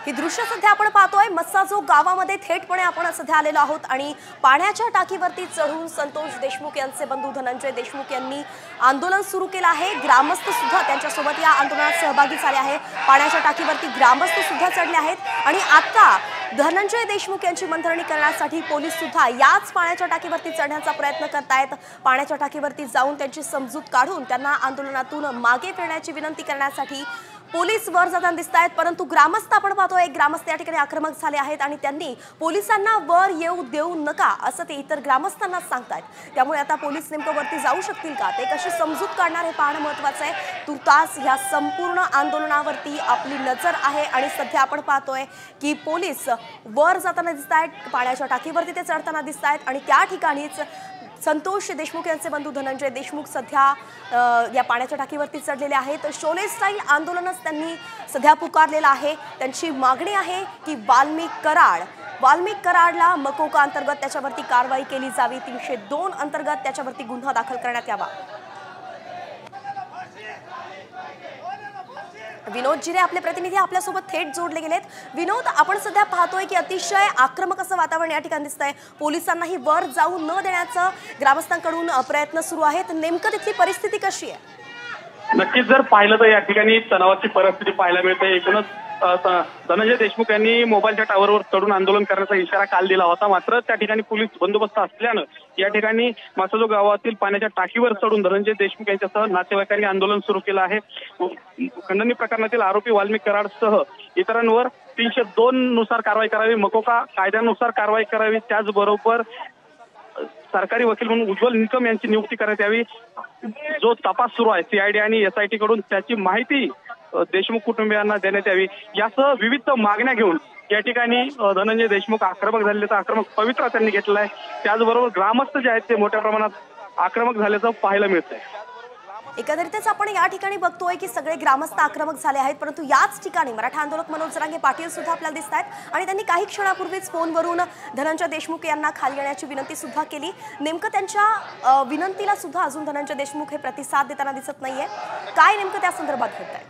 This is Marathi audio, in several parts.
ही दृश्य सध्या आपण पाहतोय मस्साजोग गावामध्ये थेटपणे आपण सध्या आलेलो आहोत आणि पाण्याच्या टाकीवरती चढून संतोष देशमुख यांचे बंधू धनंजय देशमुख यांनी आंदोलन सुरू केलं आहे। ग्रामस्थ सुद्धा त्यांच्यासोबत या आंदोलनात सहभागी झाले आहे। पाण्याच्या टाकीवरती ग्रामस्थ सुद्धा चढले आहेत आणि आता धनंजय देशमुख यांची मंथरणी करण्यासाठी पोलीस सुद्धा याच पाण्याच्या टाकीवरती चढण्याचा प्रयत्न करतायत। पाण्याच्या टाकीवरती जाऊन त्यांची समजूत काढून त्यांना आंदोलनातून मागे फिरण्याची विनंती करण्यासाठी पोलीस वर जाताना दिसतायत, परंतु ग्रामस्थ आपण पाहतोय ग्रामस्थ या ठिकाणी आक्रमक झाले आहेत आणि त्यांनी पोलिसांना वर येऊ देऊ नका असं ते इतर ग्रामस्थांना सांगतायत। त्यामुळे आता पोलीस नेमकं वरती जाऊ शकतील का ते कशी समजूत काढणार हे पाहणं महत्त्वाचं आहे। तुर्तास या संपूर्ण आंदोलनावरती आपली नजर आहे आणि सध्या आपण पाहतोय की पोलीस वर जाताना दिसतायत, पाण्याच्या टाकीवरती ते चढताना दिसतायत आणि त्या ठिकाणीच संतोष देशमुख यांचे बंधू धनंजय देशमुख सध्या या पाण्याच्या टाकीवरती चढलेले आहेत। शोले स्टाईल आंदोलनच त्यांनी सध्या पुकारलेलं आहे। त्यांची मागणी आहे की वाल्मिक कराडला मकोका अंतर्गत त्याच्यावरती कारवाई केली जावी, 302 अंतर्गत त्याच्यावरती गुन्हा दाखल करण्यात यावा। विनोद जिरे आपले प्रतिनिधी आपल्या सोबत थेट जोडले गेलेत। विनोद, आपण सध्या पाहतोय की अतिशय आक्रमक असं वातावरण या ठिकाणी दिसतंय। पोलिसांनाही वर जाऊ न देण्याचा ग्रामस्थांकडून प्रयत्न सुरू आहेत। नेमकं तिथली परिस्थिती कशी आहे? नक्कीच जर पाहिलं तर या ठिकाणी तणावाची परिस्थिती पाहायला मिळते। एकूणच धनंजय देशमुख यांनी मोबाईलच्या टावरवर चढून आंदोलन करण्याचा इशारा काल दिला होता, मात्र त्या ठिकाणी पोलीस बंदोबस्त असल्यानं या ठिकाणी मस्साजोग गावातील पाण्याच्या टाकीवर चढून धनंजय देशमुख यांच्यासह नातेवाईकांनी आंदोलन सुरू केलं आहे। खंडणी प्रकरणातील आरोपी वाल्मिक कराडसह इतरांवर 302 नुसार कारवाई करावी, मकोका कायद्यानुसार कारवाई करावी, त्याचबरोबर सरकारी वकील म्हणून उज्ज्वल निकम यांची नियुक्ती करण्यात यावी। जो तपास सुरू आहे CID आणि SIT कडून त्याची माहिती देशमुख कुटुंबियांना देण्यात यावी, यासह विविध मागण्या घेऊन या ठिकाणी धनंजय देशमुख आक्रमक झालेले, तर आक्रमक पवित्रा त्यांनी घेतला आहे। त्याचबरोबर ग्रामस्थ जे आहेत ते मोठ्या प्रमाणात आक्रमक झाल्याचं पाहायला मिळतंय। एकंदरीतच आपण या ठिकाणी बघतोय की सगळे ग्रामस्थ आक्रमक झाले आहेत, परंतु याच ठिकाणी मराठा आंदोलक मनोज जरांगे पाटील सुद्धा आपल्याला दिसत आहेत आणि त्यांनी काही क्षणापूर्वीच फोनवरून धनंजय देशमुख यांना खाली येण्याची विनंती सुद्धा केली। नेमकं त्यांच्या विनंतीला सुद्धा अजून धनंजय देशमुख हे प्रतिसाद देताना दिसत नाहीये। काय नेमकं त्या संदर्भात घडतंय?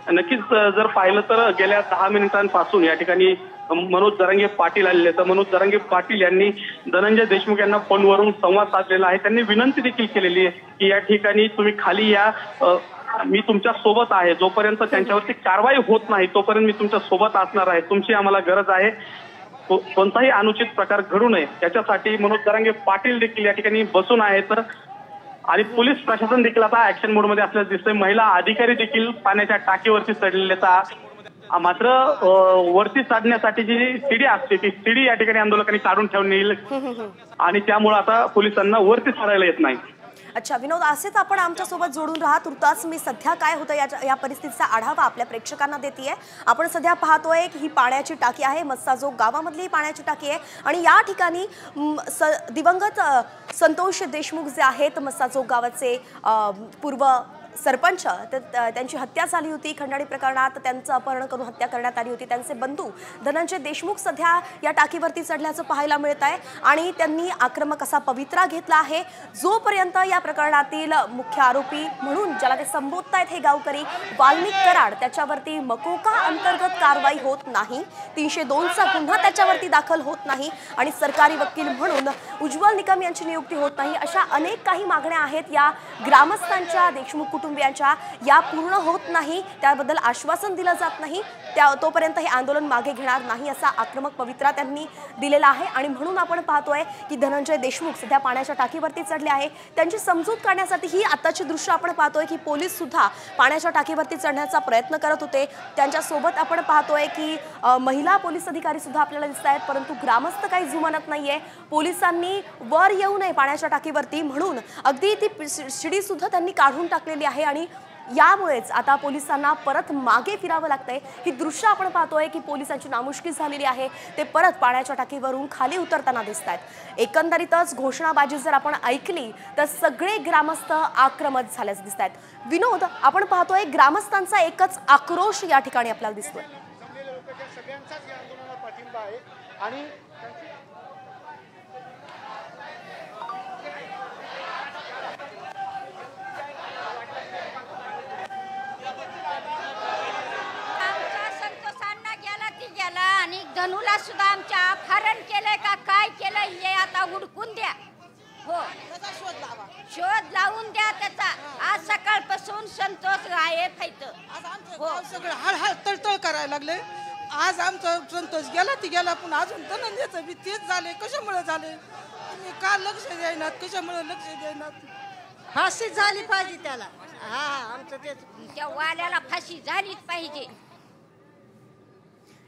नक्कीच जर पाहिलं तर गेल्या 10 मिनिटांपासून या ठिकाणी मनोज जरांगे पाटील आलेले, तर मनोज जरांगे पाटील यांनी धनंजय देशमुख यांना फोनवरून संवाद साधलेला आहे। त्यांनी विनंती देखील केलेली आहे की या ठिकाणी तुम्ही खाली या, मी तुमच्या सोबत आहे, जोपर्यंत त्यांच्यावरती कारवाई होत नाही तोपर्यंत मी तुमच्या सोबत असणार आहे, तुमची आम्हाला गरज आहे, कोणताही अनुचित प्रकार घडू नये याच्यासाठी मनोज जरांगे पाटील देखील या ठिकाणी बसून आहेत आणि पोलीस प्रशासन देखील आता ऍक्शन मोडमध्ये असल्याचं दिसतंय। महिला अधिकारी देखील पाण्याच्या टाकीवरती चढलेले, मात्र वरती चढण्यासाठी जी शिडी असते ती शिडी या ठिकाणी आंदोलकांनी काढून ठेवली आणि त्यामुळे आता पोलिसांना वरती चढायला येत नाही। अच्छा विनोद, असेच आपण आमच्या सोबत जोडून राहा। तुर्तास मी सध्या काय होतं या परिस्थितीचा आढावा आपल्या प्रेक्षकांना देतेय। आपण सध्या पाहतोय की ही पाण्याची टाकी आहे, मस्साजोग गावामधली पाण्याची टाकी आहे आणि या ठिकाणी दिवंगत संतोष देशमुख जे आहेत मस्साजोग गावाचे पूर्व सरपंच, त्यांची हत्या झाली होती। खंडणी प्रकरणात त्यांचं अपहरण करून हत्या करण्यात आली होती। त्यांचे बंधू धनंजय देशमुख सध्या या टाकीवरती चढल्याचं पाहायला मिळत आहे आणि त्यांनी आक्रमक असा पवित्रा घेतला आहे। जोपर्यंत या प्रकरणातील मुख्य आरोपी म्हणून ज्याला ते संबोधतायत हे गावकरी वाल्मिक कराड, त्याच्यावरती मकोका अंतर्गत कारवाई होत नाही, 302चा गुन्हा त्याच्यावरती दाखल होत नाही आणि सरकारी वकील म्हणून उज्ज्वल निकम यांची नियुक्ती होत नाही, अशा अनेक काही मागण्या आहेत या ग्रामस्थांच्या, देशमुख कुटुंबियांच्या, या पूर्ण होत नाही, त्याबद्दल आश्वासन दिलं जात नाही, तोपर्यंत हे आंदोलन मागे घेणार नाही असा आक्रमक पवित्रा त्यांनी दिलेला आहे। आणि म्हणून आपण पाहतोय की धनंजय देशमुख सध्या पाण्याच्या टाकीवरती चढले आहे। त्यांची समजूत काढण्यासाठी ही आताची दृश्य आपण पाहतोय की पोलीस सुद्धा पाण्याच्या टाकीवरती चढण्याचा प्रयत्न करत होते। त्यांच्या सोबत आपण पाहतोय की महिला पोलीस अधिकारी सुद्धा आपल्याला दिसत आहेत, परंतु ग्रामस्थ काही जुमानत नाहीये। पोलिसांनी वर येऊ नये पाण्याच्या टाकीवरती म्हणून अगदी ती शिडी सुद्धा त्यांनी काढून टाकलेली आहे आणि यामुळेच आता पोलिसांना परत मागे फिरावं लागतंय। ही दृश्य आपण पाहतोय की पोलिसांची नामुष्की झालेली आहे, ते परत पाण्याच्या टाकीवरून खाली उतरताना दिसत आहेत। एकंदरीतच घोषणाबाजी जर आपण ऐकली तर सगळे ग्रामस्थ आक्रमक झाल्याचं दिसत आहेत। विनोद, आपण पाहतोय ग्रामस्थांचा एकच आक्रोश या ठिकाणी आपल्याला दिसतोय। तनूला सुद्धा आमच्या अपहरण केलंय का काय केलंय हे आता उडकून द्या. हो, शोध लावून द्या त्याचा. आज सकाळपासून संतोष गायब आहे. हो, सगळं हळहळ तळतळ करायला लागले. आज आमचा संतोष गेला ती गेला, पण अजून धनंजयचं बी तेच झाले. कशामुळे झाले तुम्ही का लक्ष द्यायनात? कशामुळे लक्ष द्यायनात? फाशी झाली पाहिजे त्याला. हा, आमचं तेच. त्या वाल्याला फाशी झालीच पाहिजे.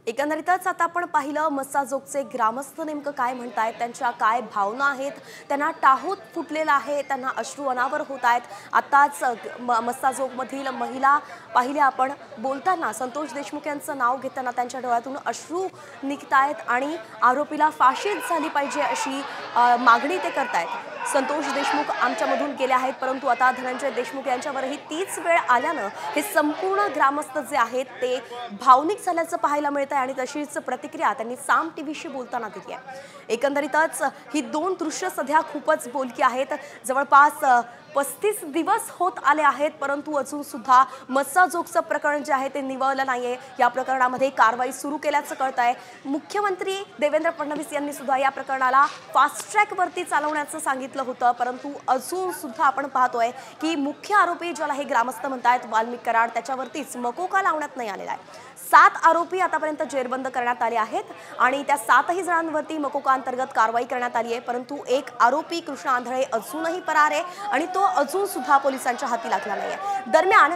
एकंदरीतच आता आपण पाहिलं मस्साजोगचे ग्रामस्थ नेमकं काय म्हणतायत, त्यांच्या काय भावना आहेत. त्यांना टाहूत फुटलेला आहे, त्यांना अश्रू अनावर होत आहेत. आताच मस्साजोगमधील महिला पाहिल्या आपण बोलताना संतोष देशमुख यांचं नाव घेताना त्यांच्या डोळ्यातून अश्रू निघतायत आणि आरोपीला फाशीच झाली पाहिजे अशी मागणी ते करतायत. संतोष देशमुख आमच्यामधून गेले आहेत, परंतु आता धनंजय देशमुख यांच्यावरही तीच वेळ आल्यानं हे संपूर्ण ग्रामस्थ जे आहेत ते भावनिक झाल्याचं पाहायला मिळतं आणि तशीच प्रतिक्रिया त्यांनी साम टीव्हीशी बोलताना दिली आहे. एकंदरीतच ही दोन दृश्य सध्या खूपच बोलकी आहेत. जवळपास 35 दिवस होत आले आहेत, परंतु अजून सुद्धा मस्साजोगचं प्रकरण जे आहे ते निवळलं नाहीये. या प्रकरणामध्ये कारवाई सुरू केल्याचं कळत आहे. मुख्यमंत्री देवेंद्र फडणवीस यांनी सुद्धा या प्रकरणाला फास्ट ट्रॅकवरती चालवण्याचं सांगितलं होतं, परंतु अजून सुद्धा आपण पाहतोय की मुख्य आरोपी ज्याला हे ग्रामस्थ म्हणतायत वाल्मिक कराड, त्याच्यावरतीच मकोका लावण्यात नाही आलेला आहे. 7 आरोपी आतापर्यंत जेरबंद करण्यात आले आहेत आणि त्या 7ही जणांवरती मकोका अंतर्गत कारवाई करण्यात आली आहे, परंतु एक आरोपी कृष्ण आंधळे अजूनही फरार आहे आणि तो अजून सुद्धा पोलिसांच्या हाती लागला नाहीये. दरम्यान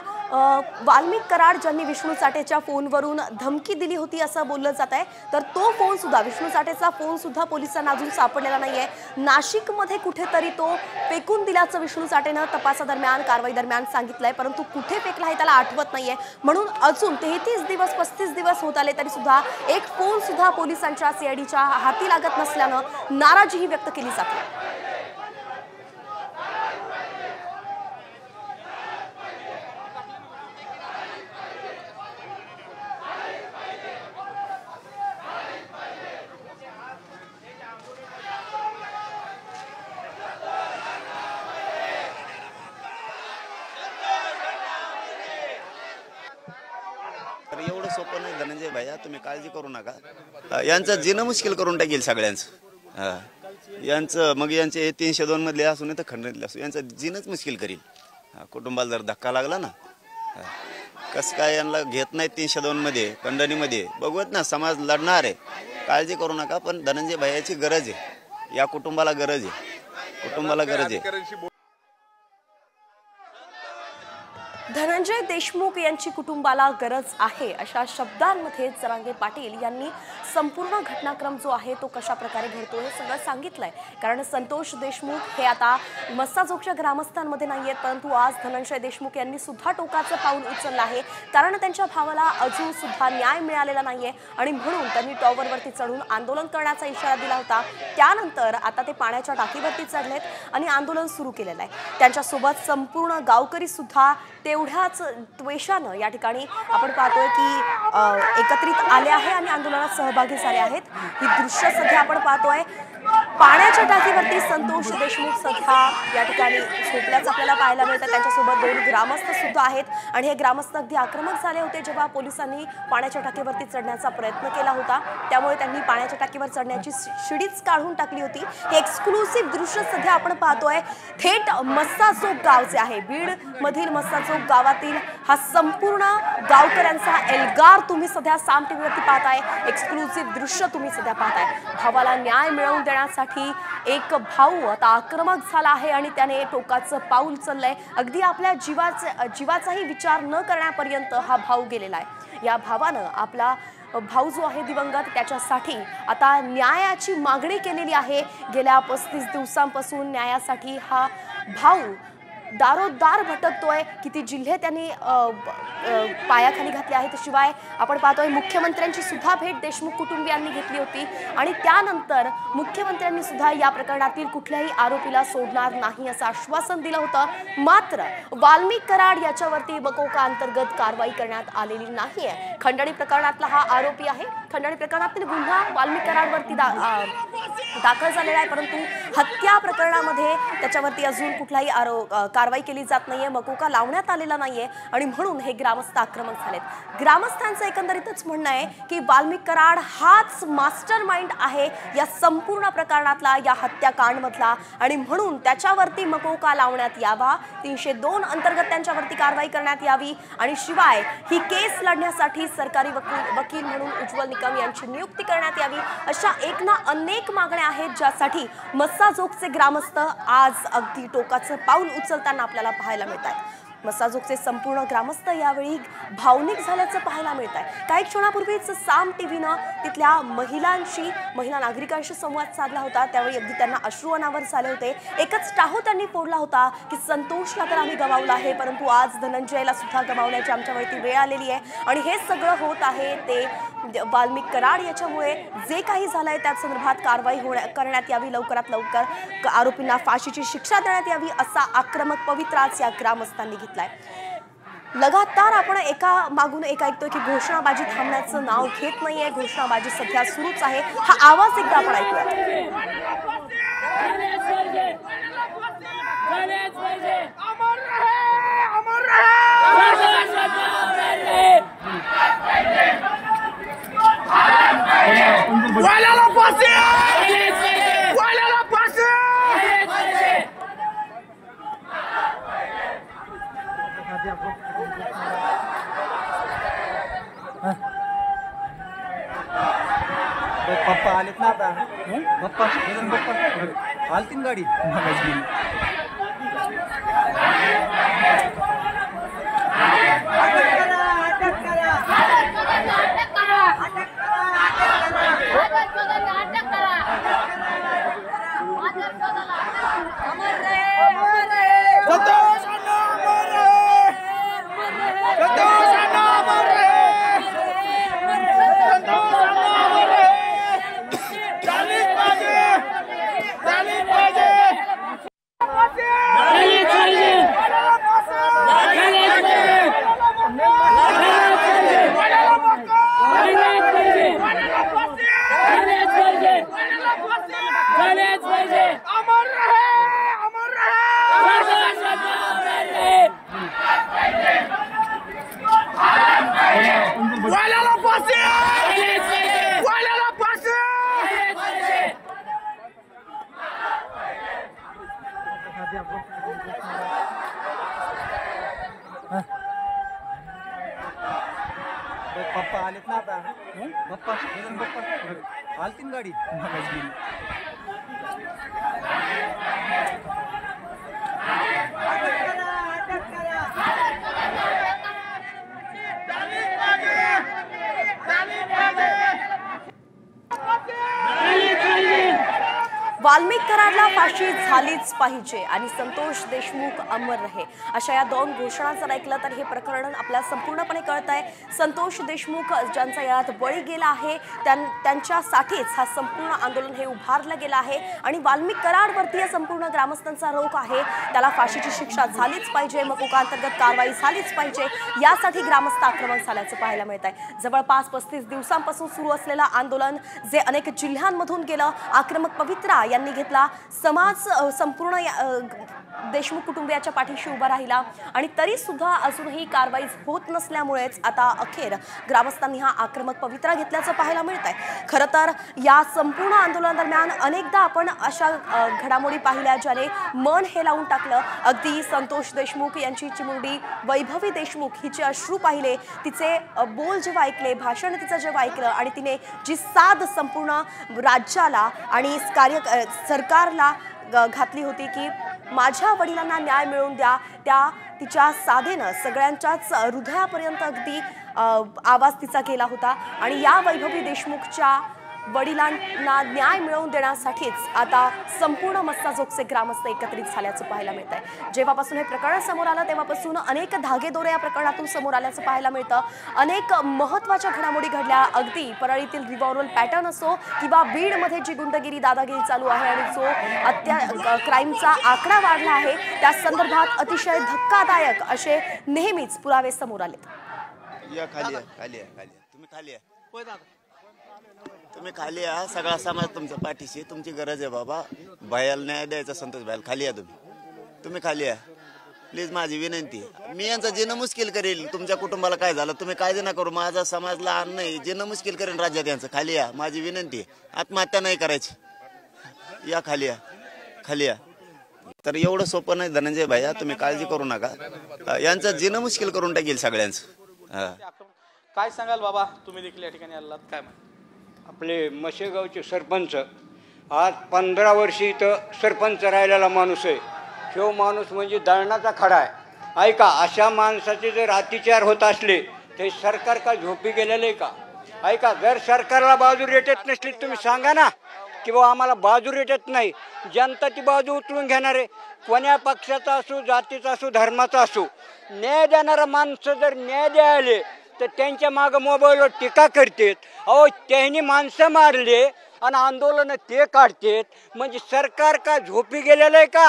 वाल्मिक कराड ज्यांनी विष्णू चाटेच्या फोनवरून धमकी दिली होती असं बोललं जात आहे, तर तो फोन सुद्धा विष्णू चाटेचा फोन सुद्धा पोलिसांना अजून सापडलेला नाहीये. नाशिकमध्ये कुठेतरी तो फेकून दिल्याचं विष्णू चाटेनं तपासादरम्यान कारवाई दरम्यान सांगितलंय, परंतु कुठे फेकला हे त्याला आठवत नाहीये. म्हणून अजून 33 दिवस 35 दिवस होत आले तरी सुद्धा एक फोन सुद्धा पोलिसांच्या सीआयडीच्या हाती लागत नसल्यानं नाराजीही व्यक्त केली जाते. एवढं सोपं नाही धनंजय भैया, तुम्ही काळजी करू नका. यांचं जीणं मुश्किल करून टाकेल सगळ्यांचं. यांचं मग यांचे 302 मधले असू नाही तर खंडणीतले असू, यांचं जीणंच मुश्किल करील. कुटुंबाला जर धक्का लागला ना, कसं काय यांना घेत नाही 302 मध्ये खंडणीमध्ये. बघूत ना, समाज लढणार आहे. काळजी करू नका, पण धनंजय भैयाची गरज आहे, या कुटुंबाला गरज आहे, कुटुंबाला गरज आहे. धनंजय देशमुख यांची कुटुंबाला गरज आहे अशा शब्दांमध्ये जरांगे पाटील यांनी संपूर्ण घटनाक्रम जो आहे तो कशा प्रकारे घडतो हे सगळं सांगितलंय. कारण संतोष देशमुख हे आता मस्साजोगच्या ग्रामस्थांमध्ये नाहीयेत, परंतु आज धनंजय देशमुख यांनी सुद्धा टोकाचं पाऊल उचललं आहे. कारण त्यांच्या भावाला अजून सुद्धा न्याय मिळालेला नाहीये आणि म्हणून त्यांनी टॉवरवरती चढून आंदोलन करण्याचा इशारा दिला होता. त्यानंतर आता ते पाण्याच्या टाकीवरती चढलेत आणि आंदोलन सुरू केलेलं आहे. त्यांच्यासोबत संपूर्ण गावकरी सुद्धा तेवढ्याच द्वेषानं या ठिकाणी आपण पाहतोय की एकत्रित आले आहे आणि आंदोलनात सहभागी झाले आहेत. ही दृश्य सध्या आपण पाहतोय. पाण्याच्या टाकीवरती संतोष देशमुख सध्या या ठिकाणी झोपल्याचं आपल्याला पाहायला मिळतं. त्यांच्यासोबत 2 ग्रामस्थ सुद्धा आहेत आणि हे ग्रामस्थ अगदी आक्रमक झाले होते जेव्हा पोलिसांनी पाण्याच्या टाकीवरती चढण्याचा प्रयत्न केला होता. त्यामुळे त्यांनी पाण्याच्या टाकीवर चढण्याची शिडीच काढून टाकली होती. हे एक्सक्लुसिव्ह दृश्य सध्या आपण पाहतोय. थेट मस्साजोग गाव जे आहे, बीड मधील मस्साजोग गावातील हा संपूर्ण गावकऱ्यांचा एल्गार तुम्ही सध्या साम टीव्हीवरती पाहताय. एक्सक्लुसिव्ह दृश्य तुम्ही सध्या पाहताय. भावाला न्याय मिळवून देण्यासाठी एक भाऊ आता आक्रमक झाला आहे आणि त्याने टोकाचं पाऊल उचललंय. अगदी आपल्या जीवाचाही विचार न करण्यापर्यंत हा भाऊ गेलेला आहे. या भावानं आपला भाऊ जो आहे दिवंगत त्याच्यासाठी आता न्यायाची मागणी केलेली आहे. गेल्या 35 दिवसांपासून न्यायासाठी हा भाऊ दारोदार भटकतोय. किती जिल्हे त्यांनी पायाखाली घातले आहेत. शिवाय आपण पाहतोय मुख्यमंत्र्यांची सुद्धा भेट देशमुख कुटुंबियांनी घेतली होती आणि त्यानंतर मुख्यमंत्र्यांनी सुद्धा या प्रकरणातील कुठल्याही आरोपीला सोडणार नाही असं आश्वासन दिलं होतं. मात्र वाल्मिक कराड याच्यावरती मकोका अंतर्गत कारवाई करण्यात आलेली नाहीये. खंडणी प्रकरणातला हा आरोपी आहे. खंडणी प्रकरणातील गुन्हा वाल्मिक कराडवरती दाखल झालेला आहे, परंतु हत्या प्रकरणामध्ये त्याच्यावरती अजून कुठलाही कारवाई केली जात नाहीये, मकोका लावण्यात आलेला नाहीये आणि म्हणून हे ग्रामस्थ आक्रमक झालेत। ग्रामस्थांचं एकंदरीतच म्हणणं आहे की वाल्मिक कराड हाच मास्टर माइंड आहे या संपूर्ण प्रकरणातला, या हत्याकांडमधला आणि म्हणून त्याच्यावरती मकोका लावण्यात यावा, 302 अंतर्गत त्यांच्यावरती कारवाई करण्यात यावी आणि शिवाय ही केस लढण्यासाठी सरकारी वकील म्हणून उज्ज्वल निकम यांची नियुक्ती करण्यात यावी, अशा एक ना अनेक मागण्या आहेत ज्यासाठी मस्साजोगचे ग्रामस्थ आज अगदी टोकाचं पाऊल उचलताना आपल्याला पाहायला मिळत आहेत। मस्साजोगचे संपूर्ण ग्रामस्थ यावेळी भावनिक झाल्याचं पाहायला मिळत आहे। काही क्षणापूर्वीच साम टीव्हीनं तिथल्या महिला नागरिकांशी संवाद साधला होता, त्यावेळी अगदी त्यांना अश्रू अनावर झाले होते। एकच टाहो त्यांनी फोडला होता की संतोषला तर आम्ही गमावला आहे, परंतु आज धनंजयला सुद्धा गमावण्याची आमच्यावरती वेळ आलेली आहे आणि हे सगळं होत आहे ते वाल्मिक कराड याच्यामुळे। जे काही झालंय त्या संदर्भात कारवाई करण्यात यावी, लवकरात लवकर आरोपींना फाशीची शिक्षा देण्यात यावी असा आक्रमक पवित्राच या ग्रामस्थांनी घेतलाय। लगातार आपण एका मागून एक ऐकतोय की घोषणाबाजी थांबण्याचं नाव घेत नाहीये, घोषणाबाजी सध्या सुरूच आहे। हा आवाज एकदा आपण ऐकूया। पप्पा आलेत ना आता, पप्पा आलतीन गाडी पप्पा आलेत ना आता, पप्पा आलतीन गाडी वाल्मिक कराडला फाशी झालीच पाहिजे आणि संतोष देशमुख अमर रहे अशा या दोन घोषणा जर ऐकलं तर हे प्रकरण आपल्याला संपूर्णपणे कळत आहे। संतोष देशमुख ज्यांचा यात बळी गेला आहे त्यांच्यासाठीच हा संपूर्ण आंदोलन हे उभारलं गेलं आहे आणि वाल्मिक कराडवरती या संपूर्ण ग्रामस्थांचा रोख आहे, त्याला फाशीची शिक्षा झालीच पाहिजे, मकोका अंतर्गत कारवाई झालीच पाहिजे, यासाठी ग्रामस्थ आक्रमक झाल्याचं पाहायला मिळत आहे। जवळपास 35 दिवसांपासून सुरू असलेलं आंदोलन जे अनेक जिल्ह्यांमधून गेलं, आक्रमक पवित्रा यांनी घेतला, समाज संपूर्ण देशमुख कुटुंबियाच्या पाठीशी उभा राहिला आणि तरी सुद्धा अजूनही कारवाई होत नसल्यामुळेच आता अखेर ग्रामस्थांनी हा आक्रमक पवित्रा घेतल्याचं पाहायला मिळत आहे। खरं तर या संपूर्ण आंदोलनादरम्यान अनेकदा आपण अशा घडामोडी पाहिल्या ज्याने मन हे लावून टाकलं। अगदी संतोष देशमुख यांची चिमुरडी वैभवी देशमुख हिचे अश्रू पाहिले, तिचे बोल जेव्हा ऐकले, भाषण तिचं जेव्हा ऐकलं आणि तिने जी साध संपूर्ण राज्याला आणि सरकारला घातली होती की माझ्या वडिलांना न्याय मिळवून द्या, त्या तिच्या साधेनं सगळ्यांच्याच हृदयापर्यंत अगदी आवाज तिचा केला होता आणि या वैभवी देशमुखच्या वडिलांना न्याय मिळवून देण्यासाठीच आता संपूर्ण मस्साजोगचे ग्रामस्थ एकत्रित झाल्याचं पाहायला मिळत आहे। जेव्हापासून हे प्रकरण समोर आलं तेव्हापासून अनेक धागेदोरे या प्रकरणातून समोर आल्याचं पाहायला मिळतं। अनेक महत्त्वाच्या घडामोडी घडल्या, अगदी परळीतील रिव्हॉल्वर पॅटर्न असो किंवा बीडमध्ये जी गुंडगिरी दादागिरी चालू आहे आणि जो क्राईमचा आकडा वाढला आहे त्या संदर्भात अतिशय धक्कादायक असे नेहमीच पुरावे समोर आलेत। तुम्ही खाली या, सगळा समाज तुमच्या पाठीशी, तुमची गरज आहे बाबा, भयाला न्याय द्यायचा संतोष भाईल, खाली या तुम्ही खाली या। प्लीज माझी विनंती आहे. मी यांचा जीणं मुश्किल करेल. तुमच्या कुटुंबाला काय झालं तुम्ही काळजी नका करू. माझा समाज लहान नाही. जीणं मुश्किल करेन राज्यात यांचं. खाली या, माझी विनंती आहे. आत्महत्या नाही करायची. या खाली या, खाली या. तर एवढं सोपं नाही धनंजय भैया, तुम्ही काळजी करू नका. यांचं जीणं मुश्किल करून टाकेल सगळ्यांचं. काय सांगाल बाबा, तुम्ही देखील या ठिकाणी आलात, काय म्हणता? आपले मशेगावचे सरपंच आज 15 वर्षी इथं सरपंच राहिलेला माणूस आहे. तो माणूस म्हणजे दळणाचा खडा आहे. ऐका, अशा माणसाचे जर अत्याचार होत असले तर सरकार का झोपी गेलेलं आहे का? ऐका, जर सरकारला बाजू रेटत नसली तुम्ही सांगा ना की बाबा आम्हाला बाजू रेटत नाही. जनता ती बाजू उचलून घेणार आहे. कोण्या पक्षाचा असो, जातीचा असो, धर्माचा असो, न्याय देणारा माणसं जर न्याय द्यायले तर त्यांच्या मागं मोबाईलवर टीका करतात. अहो, त्यांनी माणसं मारले आणि आंदोलन ते काढतात. म्हणजे सरकार का झोपी गेलेलं आहे का?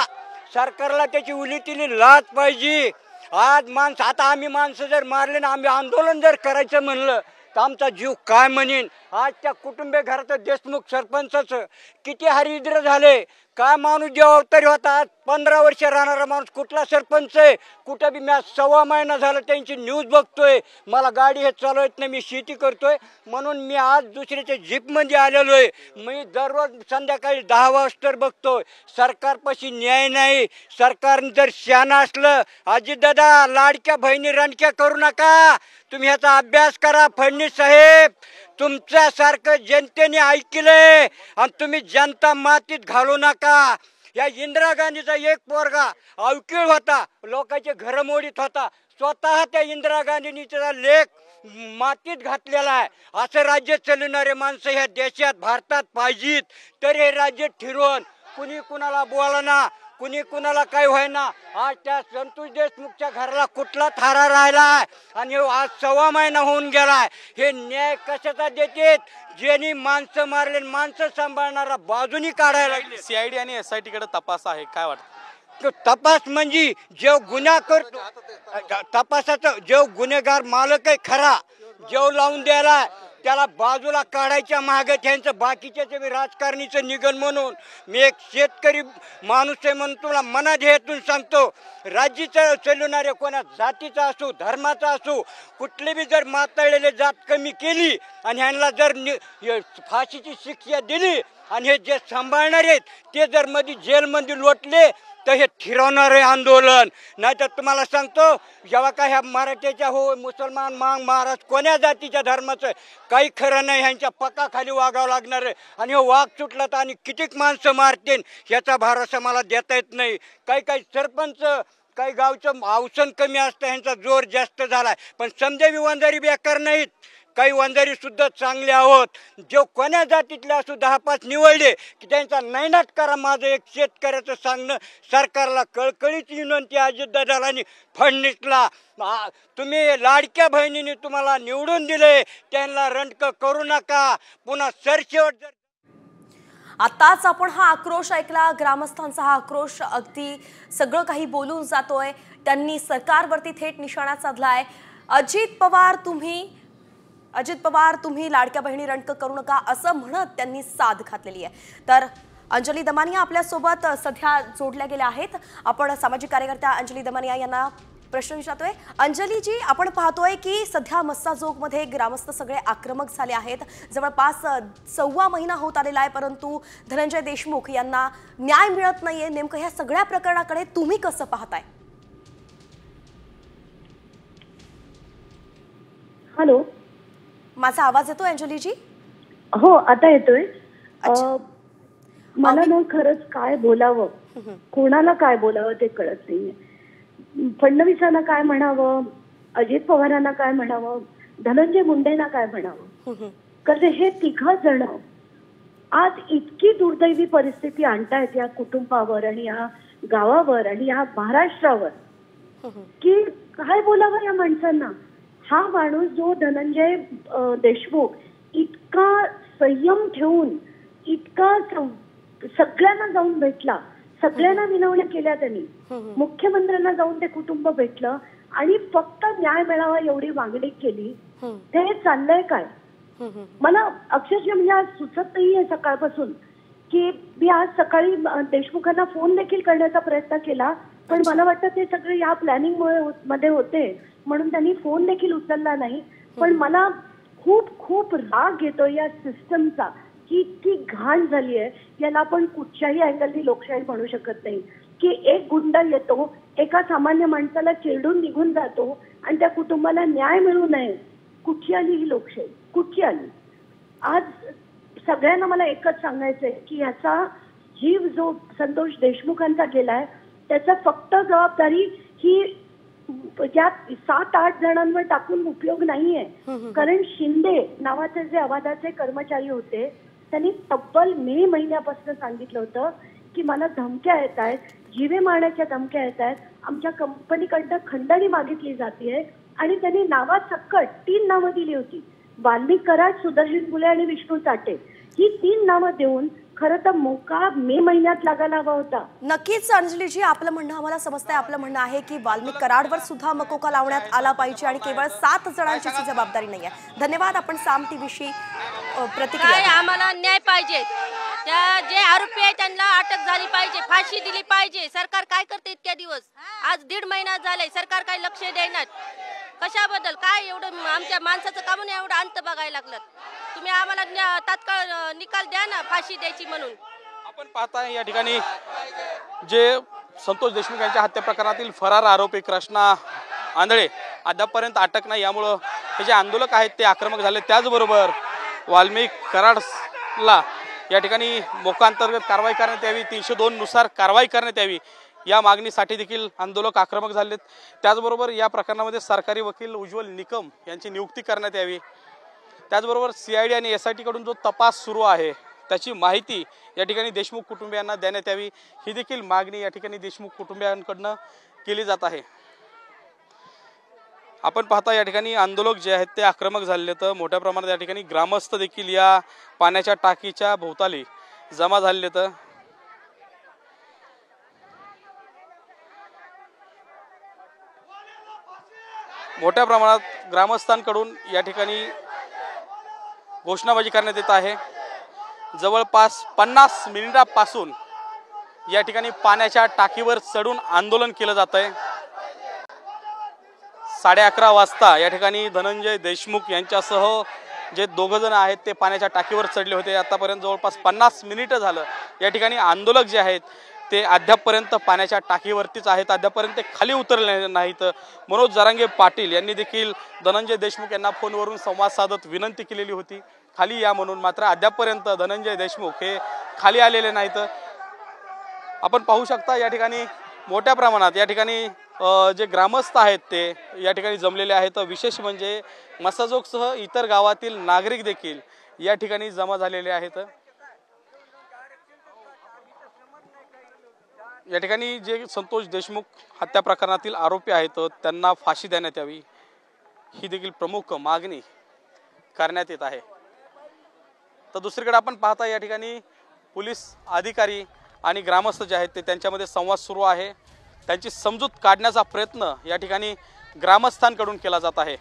सरकारला त्याची उलीतिली लाच पाहिजे. आज माणसं, आता आम्ही माणसं जर मारले ना, आम्ही आंदोलन जर करायचं म्हणलं तर आमचा जीव काय म्हणेन. आज त्या कुटुंबीय घरात देशमुख सरपंचाचं किती हरिद्र झाले. काय माणूस जबाबदारी होता. आज 15 वर्ष राहणारा माणूस कुठला सरपंच आहे? कुठं बी मी आज 1.25 महिना झालं त्यांची न्यूज बघतोय. मला गाडी हे चालवत नाही, मी शेती करतोय म्हणून मी आज दुसऱ्याच्या जीपमध्ये आलेलो आहे. मी दररोज संध्याकाळी 10 वाजता बघतोय. सरकारपाशी न्याय नाही. सरकार जर शहाणा असलं, अजितदादा लाडक्या बहिणी रणक्या करू नका. तुम्ही ह्याचा अभ्यास करा. फडणवीस साहेब, तुमच्यासारखं जनतेने ऐकलंय आणि तुम्ही जनता मातीत घालू नका. या इंदिरा गांधीचा एक पोरगा अवकीळ होता, लोकांचे घर मोडीत होता. स्वतः त्या इंदिरा गांधींनी त्याचा लेख मातीत घातलेला आहे. असं राज्य चालवणारे माणसं ह्या देशात भारतात पाहिजेत. तर हे राज्य ठरवून कुणी कुणाला बोलना, कुणी कुणाला काय व्हायना. आज त्या संतोष देशमुखच्या घराला कुठला थारा राहिलाय आणि आज 1.25 महिना होऊन गेलाय. हे न्याय कशाचा देतात? ज्यांनी माणसं मारले, माणसं सांभाळणारा बाजूनी काढायला लागले. CID आणि SIT कडे तपास आहे, काय वाटतं? तपास म्हणजे जो गुन्हा करतो, तपासाचं जो गुन्हेगार मालक आहे खरा, जेव लावून द्यायला त्याला बाजूला काढायच्या मागे त्यांचं बाकीच्या राजकारणीचं निगन म्हणून. मी एक शेतकरी माणूस आहे म्हणून तुला मनाध्येतून सांगतो, राज्य चालवणारे कोणा जातीचा असो, धर्माचा असो, कुठले बी जर मातळलेले जात कमी केली आणि ह्यांना जर फाशीची शिक्षा दिली आणि हे जे सांभाळणार आहेत ते जर मध्ये जेलमध्ये लोटले तर हे ठिरवणार आहे आंदोलन. नाहीतर तुम्हाला सांगतो, जेव्हा काय ह्या मराठ्याच्या हो, मुसलमान, मांग, महाराज, कोण्या जातीच्या धर्माचं काही खरं नाही. ह्यांच्या पक्काखाली वागावं लागणार आहे. आणि हे वाघ सुटला तर आणि कितीक माणसं मारतील ह्याचा भरोसा मला देता येत नाही. काही सरपंच, काही गावचं अवसन कमी असतं, ह्यांचा जोर जास्त झालाय. पण समजा वंजारी बेकार नाहीत, काही वंजारी सुद्धा चांगले आहोत. जो कोण्या जातीतले असो 10-5 निवडले की त्यांचा नैनाट करा. माझं एक शेतकऱ्याचं सांगणं सरकारला कळकळीची विनंती अजितदादाला आणि फडणवीसला. तुम्ही लाडक्या बहिणीने तुम्हाला निवडून दिले, त्यांना रंडक करू नका. पुन्हा सरशेवट जर आताच आपण हा आक्रोश ऐकला, ग्रामस्थांचा हा आक्रोश अगदी सगळं काही बोलून जातोय. त्यांनी सरकारवरती थेट निशाणा साधलाय. अजित पवार तुम्ही लाडक्या बहिणी रंडक करू नका असं म्हणत त्यांनी साद घातलेली आहे. तर अंजली दमानिया आपल्यासोबत सध्या जोडल्या गेल्या आहेत. आपण सामाजिक कार्यकर्त्या अंजली दमानिया यांना प्रश्न विचारतोय. अंजलीजी, आपण पाहतोय की सध्या मस्साजोगमध्ये ग्रामस्थ सगळे आक्रमक झाले आहेत. जवळपास 1.25 महिना होत आलेला आहे, परंतु धनंजय देशमुख यांना न्याय मिळत नाहीये. नेमकं ह्या सगळ्या प्रकरणाकडे तुम्ही कसं पाहताय? हॅलो, माझा आवाज येतोय अंजलीजी? हो, आता येतोय. मला ना खरंच काय बोलावं, कोणाला काय बोलावं ते कळत नाहीये. फडणवीसांना काय म्हणावं, अजित पवारांना काय म्हणावं, धनंजय मुंडेंना काय म्हणावं. कारण हे 3 जण आज इतकी दुर्दैवी परिस्थिती आणतायत या कुटुंबावर आणि या गावावर आणि या महाराष्ट्रावर की काय बोलावं या माणसांना. हा माणूस जो धनंजय देशमुख इतका संयम ठेवून इतका सगळ्यांना जाऊन भेटला, सगळ्यांना विनवण्या केल्या त्यांनी, मुख्यमंत्र्यांना जाऊन ते कुटुंब भेटलं आणि फक्त न्याय मिळावा एवढी मागणी केली. ते चाललंय काय? मला अक्षरशः म्हणजे आज सुचत नाहीये सकाळपासून की मी आज सकाळी देशमुखांना फोन देखील करण्याचा प्रयत्न केला पण मला वाटतं ते सगळे या प्लॅनिंग मध्ये होते म्हणून त्यांनी फोन देखील उचलला नाही. पण मला खूप खूप राग येतो या सिस्टमचा की इतकी घाण झाली आहे. याला आपण कुठच्याही अँगलनी लोकशाही म्हणू शकत नाही की एक गुंड येतो, एका सामान्य माणसाला चिरडून निघून जातो आणि त्या कुटुंबाला न्याय मिळू नये. कुठची आली ही लोकशाही? कुठची आली? आज सगळ्यांना मला एकच सांगायचंय की ह्याचा जीव जो संतोष देशमुखांचा गेलाय त्याचा फक्त जबाबदारी ही या 7-8 जणांवर टाकून उपयोग नाहीये. कारण शिंदे नावाचे जे अवाधाचे कर्मचारी होते त्यांनी तब्बल मे महिन्यापासून सांगितलं होतं की मला धमक्या येत आहेत, जीवे मारण्याच्या धमक्या येत आहेत, आमच्या कंपनीकडनं खंडणी मागितली जाते. आणि त्यांनी नावात सकट 3 नावं दिली होती, वाल्मिक कराड, सुदर्शन फुले आणि विष्णू चाटे. ही 3 नावं देऊन खरं तर मोका मे महिन्यात लागायला हवा होता. नक्कीच अंजलीजी, आपलं म्हणणं आम्हाला समजतंय. आपलं म्हणणं आहे की वाल्मिक कराडवर सुद्धा मकोका लावण्यात आला पाहिजे आणि केवळ 7 जणांची जबाबदारी नाहीये. धन्यवाद. आपण साम टीव्हीशी प्रतिक्रिया. आम्हाला न्याय पाहिजे. त्या जे आरोपी आहेत त्यांना अटक झाली पाहिजे, फाशी दिली पाहिजे. सरकार काय करते इतक्या दिवस? आज 1.5 महिना झालाय, सरकार काय लक्ष देणार? कशाबद्दल काय एवढं आमच्या माणसाचं कामून एवढं अंत बघायला लागलं? तुम्ही आम्हाला तात्काळ निकाल द्या ना, फाशी द्यायची म्हणून. आपण पाहताय या ठिकाणी जे संतोष देशमुख यांच्या हत्या प्रकरणातील फरार आरोपी कृष्णा आंधळे अद्यापपर्यंत अटक नाही. यामुळं हे जे आंदोलक आहेत ते आक्रमक झाले. त्याचबरोबर वाल्मिक कराडला या ठिकाणी मोकाअंतर्गत कारवाई करण्यात यावी, 302 नुसार कारवाई करण्यात यावी या मागणीसाठी देखील आंदोलक आक्रमक झालेत. त्याचबरोबर या प्रकरणामध्ये सरकारी वकील उज्ज्वल निकम यांची नियुक्ती करण्यात यावी. त्याचबरोबर CID आणि SIT कडून जो तपास सुरू आहे त्याची माहिती या ठिकाणी देशमुख कुटुंबियांना देण्यात यावी, ही देखील मागणी या ठिकाणी देशमुख कुटुंबियांकडनं केली जात आहे. आपण पाहता या ठिकाणी आंदोलक जे आहेत ते आक्रमक झालेले. तर मोठ्या प्रमाणात या ठिकाणी ग्रामस्थ देखील या पाण्याच्या टाकीच्या भोवताली जमा झालेले. तर मोठ्या प्रमाणात ग्रामस्थांकडून या ठिकाणी घोषणाबाजी करण्यात येत आहे. जवळपास 50 मिनिटापासून या ठिकाणी पाण्याच्या टाकीवर चढून आंदोलन केलं जात आहे. 11:30 वाजता या ठिकाणी धनंजय देशमुख यांच्यासह जे 2 जण आहेत ते पाण्याच्या टाकीवर चढले होते. आतापर्यंत जवळपास 50 मिनिटं झालं या ठिकाणी आंदोलक जे आहेत ते अद्यापपर्यंत पाण्याच्या टाकीवरतीच आहेत, अद्यापर्यंत ते खाली उतरले नाहीत. मनोज जरांगे पाटील यांनी देखील धनंजय देशमुख यांना फोनवरून संवाद साधत विनंती केलेली होती खाली या म्हणून, मात्र अद्यापपर्यंत धनंजय देशमुख हे खाली आलेले नाहीत. आपण पाहू शकता या ठिकाणी मोठ्या प्रमाणात या ठिकाणी जे ग्रामस्थ आहेत ते या ठिकाणी जमलेले आहेत. विशेष म्हणजे मसाजोगसह इतर गावातील नागरिक देखील या ठिकाणी जमा झालेले आहेत. या ठिकाणी जे संतोष देशमुख हत्या प्रकरणातील आरोपी आहेत त्यांना फाशी देण्यात यावी, ही देखील प्रमुख मागणी करण्यात येत आहे. तर दुसरीकडे आपण पाहता या ठिकाणी पोलीस अधिकारी आणि ग्रामस्थ जे आहेत ते त्यांच्यामध्ये संवाद सुरू आहे. त्यांची समजूत काढण्याचा प्रयत्न या ठिकाणी ग्रामस्थांकडून केला जात आहे.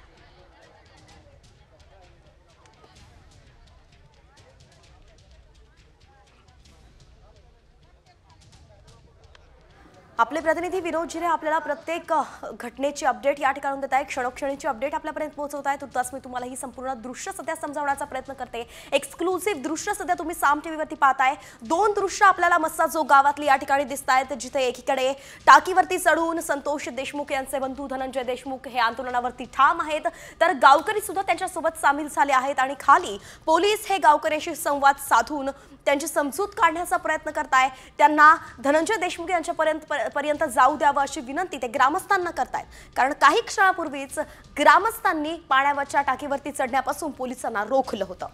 आपले प्रतिनिधी विनोद जिरे आपल्याला प्रत्येक घटनेची अपडेट या ठिकाणून देत आहे, क्षणोक्षणीची अपडेट आपल्यापर्यंत पोहोचवत आहे. तुर्तास मी तुम्हाला ही संपूर्ण दृश्य सध्या समजावण्याचा प्रयत्न करते. एक्सक्लुसिव्ह दृश्य सध्या तुम्ही साम टीव्हीवरती पाहताय. 2 दृश्य आपल्याला मस्साजोग गावातली या ठिकाणी दिसत आहेत, जिथे एकीकडे टाकीवरती चढून संतोष देशमुख यांचे बंधू धनंजय देशमुख हे आंदोलनावरती ठाम आहेत, तर गावकरी सुद्धा त्यांच्यासोबत सामील झाले आहेत. आणि खाली पोलीस हे गावकऱ्यांशी संवाद साधून त्यांची समजूत काढण्याचा प्रयत्न करताय. त्यांना धनंजय देशमुख यांच्यापर्यंत जाऊ द्यावं अशी विनंती ते ग्रामस्थांना करतायत. कारण काही क्षणापूर्वीच ग्रामस्थांनी पाण्यावरच्या टाकीवरती चढण्यापासून पोलिसांना रोखलं होतं.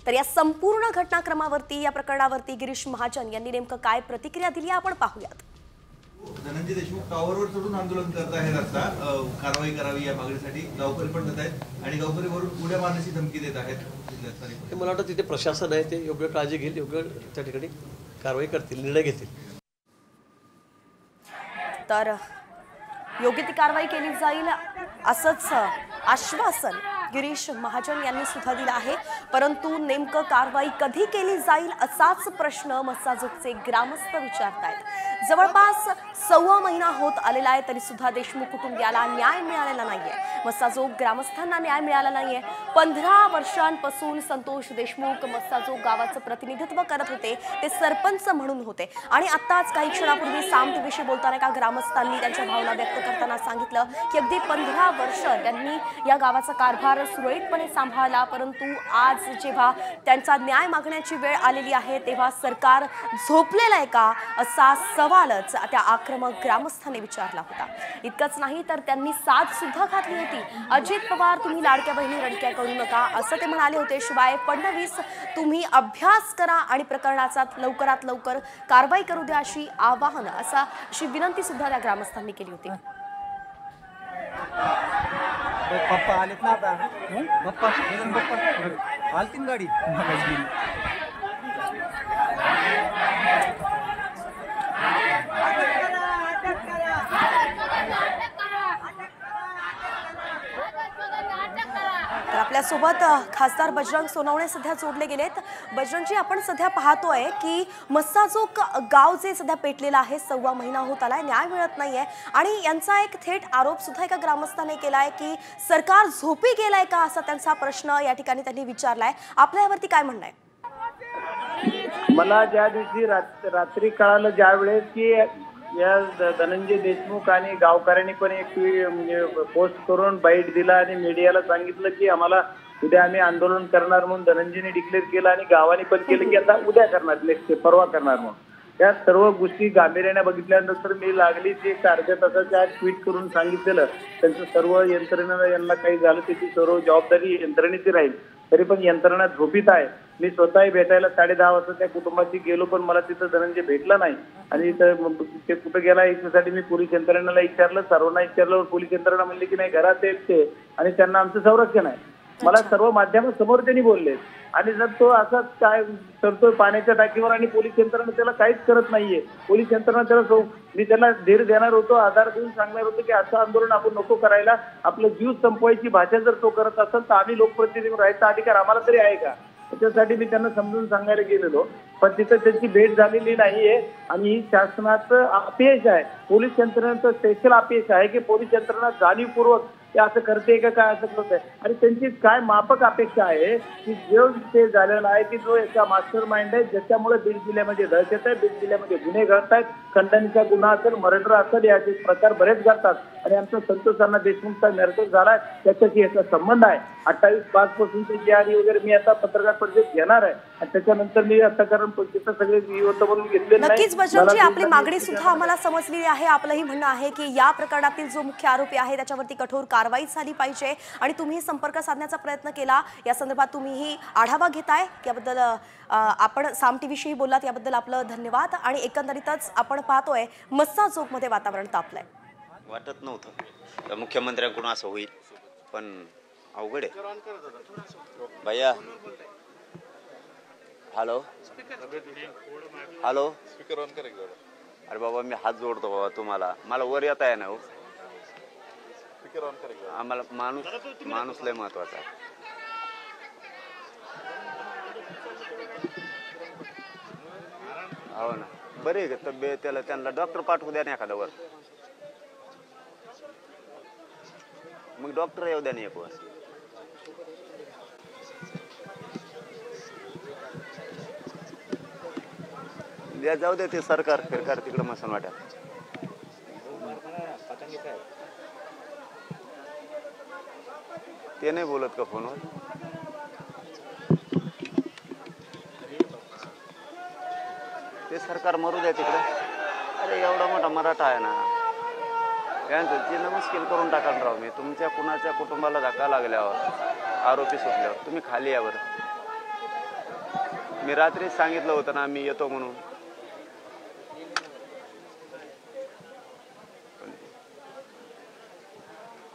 तर या संपूर्ण घटनाक्रमावरती या प्रकरणावरती गिरीश महाजन यांनी नेमकं काय प्रतिक्रिया दिली आपण पाहूयात. धनंजय देशमुख टावरवर चढून आंदोलन करत आहेत. आता कारवाई करावी या मागणीसाठी गावकरी पण जात आहेत आणि गावकरी वरून उड्या मारण्याची धमकी देत आहेत. मला वाटतं तिथे प्रशासन आहे ते योग्य काळजी घेईल, योग्य त्या ठिकाणी कारवाई करतील, निर्णय घेतील. तर योग्य ती कारवाई केली जाईल असंच आश्वासन गिरीश महाजन यांनी सुद्धा दिला आहे। परंतु नेमकं कारवाई कधी केली जाईल असाच प्रश्न मस्साजोगचे ग्रामस्थ विचारतायत। जवळपास 1.25 महिना होत आलेला आहे तरी सुद्धा देशमुख कुटुंबियाला न्याय मिळालेला नाहीये। मस्साजोग ग्रामस्थांना न्याय मिळाला नाहीये। 15 वर्षांपासून संतोष देशमुख मस्साजोग गावाचं प्रतिनिधित्व करत होते, ते सरपंच म्हणून होते आणि आताच काही क्षणापूर्वी साम टीव्हीशी बोलताना एका ग्रामस्थांनी त्यांच्या भावना व्यक्त करताना सांगितलं की अगदी 15 वर्ष त्यांनी या गावाचा कारभार सुरळीतपणे सांभाळला, परंतु आज जेव्हा त्यांचा न्याय मागण्याची वेळ आलेली आहे तेव्हा सरकार झोपलेलं आहे का असा सवालच त्या आक्रमक ग्रामस्थांनी विचारला होता। इतकंच नाही तर त्यांनी साथ सुद्धा घातली होती। अजित पवार तुम्ही लाडक्या बहिणी रडक्या करू नका असं ते म्हणाले होते। शिवाय फडणवीस तुम्ही अभ्यास करा आणि प्रकरणाचा लवकरात लवकर कारवाई करू द्या अशी आवाहन अशी विनंती सुद्धा त्या ग्रामस्थांनी केली होती। पप्पा आलेत ना आता पप्पा आलती गाडी तर आपल्यासोबत खासदार बजरंग सोनवणे सध्या जोडले गेलेत। बजरंगजी, आपण सध्या पाहतोय की मस्साजोग गाव जे सध्या पेटलेलं आहे 1.25 महिना होत आलाय, न्याय मिळत नाहीये आणि यांचा एक थेट आरोप सुद्धा एका ग्रामस्थाने केलाय की सरकार झोपी गेलाय का असा त्यांचा प्रश्न या ठिकाणी त्यांनी विचारलाय। आपल्या यावरती काय म्हणणं आहे? मला ज्या दिवशी रात्री कळालं ज्यावेळेस की या धनंजय देशमुख आणि गावकऱ्यांनी पण एक पोस्ट करून बाईट दिला आणि मीडियाला सांगितलं की आम्हाला उद्या आम्ही आंदोलन करणार म्हणून धनंजयने डिक्लेअर केलं आणि गावाने पण केलं की आता उद्या करणार, नेक्स्ट परवा करणार म्हणून। या सर्व गोष्टी गांभीर्याने बघितल्यानंतर मी लागली ते अर्ध्या तासाच्या आत ट्विट करून सांगितलेलं त्यांचं सर्व यंत्रणेनं यांना काही झालं त्याची सर्व जबाबदारी यंत्रणेची राहील। तरी पण यंत्रणा झोपीत आहे। मी स्वतःही भेटायला 10:30 वाजता त्या कुटुंबाची गेलो पण मला तिथं धनंजय भेटला नाही आणि ते कुठं गेला याच्यासाठी मी पोलीस यंत्रणेला विचारलं, सर्वांना विचारलं, पोलीस यंत्रणा म्हणली की नाही घरात आहेत ते आणि त्यांना आमचं संरक्षण आहे। मला सर्व माध्यमासमोर त्यांनी बोलले आणि जर तो असाच काय करतोय पाण्याच्या टाकीवर आणि पोलीस यंत्रणा त्याला काहीच करत नाहीये, पोलीस यंत्रणा त्याला मी त्याला धीर देणार होतो, आधार देऊन सांगणार होतो की असं आंदोलन आपण नको करायला, आपलं जीव संपवायची भाषा जर तो करत असेल तर आम्ही लोकप्रतिनिधी राहायचा अधिकार आम्हाला तरी आहे का, त्याच्यासाठी मी त्यांना समजून सांगायला गेलेलो। पण तिथं त्यांची भेट झालेली नाहीये आणि ही शासनाचं अपयश आहे, पोलीस यंत्रणेचं स्पेशल अपयश आहे की पोलीस यंत्रणा जाणीवपूर्वक ते असं करते का काय असं करत आहे। आणि त्यांची काय माफक अपेक्षा आहे की जो ते झालेला आहे की जो एका मास्टर माइंड आहे ज्याच्यामुळे बीड जिल्ह्यामध्ये दहशत आहे, बीड जिल्ह्यामध्ये गुन्हे घडतायत, खंडणीचा गुन्हा असेल, मर्डर असेल, याचे प्रकार बरेच घडतात आणि आमचा संतोषांना देशमुखचा मर्डर झालाय त्याच्याशी याचा संबंध आहे। 28/5 पासून जी आर वगैरे मी आता पत्रकार परिषद घेणार आहे आणि त्याच्यानंतर मी आता कारण तिथं सगळे युवत बनवून घेतले नाही। नक्कीच बजरंगजी, आपली मागणी सुद्धा आम्हाला समजलेली आहे। आपलंही म्हणणं आहे की या प्रकरणातील जो मुख्य आरोपी आहे त्याच्यावरती कठोर कारवाई झाली पाहिजे आणि तुम्ही संपर्क साधण्याचा प्रयत्न केला, या संदर्भात तुम्हीही आढावा घेताय याबद्दल आपण साम टीव्हीशी बोललात याबद्दल आपलं धन्यवाद। आणि एकंदरीतच आपण पाहतोय मस्साजोगमध्ये वातावरण तापलंय। वाटत नव्हतं मुख्यमंत्र्यांकडून असं होईल पण अवघड आहे भैया। हॅलो हॅलो स्पीकर ऑन करा। अरे बाबा मी हात जोडतो बाबा तुम्हाला, मला वर येता आहे ना हो, स्पीकर ऑन करा। आम्हाला माणूस लय महत्वाचा आहे। हो ना, बरे तब्येत त्याला त्यांना डॉक्टर पाठवू द्या ना एखाद्यावर, मग डॉक्टर येऊ द्या ना एक वर। जाऊ दे ते सरकार तिकडे मसन वाट्यात ते नाही बोलत का फोनवर, ते सरकार मरू द्या तिकडे। अरे एवढा मोठा मराठा आहे ना, यांचं जिनं मुश्किल करून टाकाल राव मी। तुमच्या कुणाच्या कुटुंबाला धक्का लागल्यावर आरोपी सुटल्यावर तुम्ही खाली यावर, मी रात्रीच सांगितलं होतं ना मी येतो म्हणून,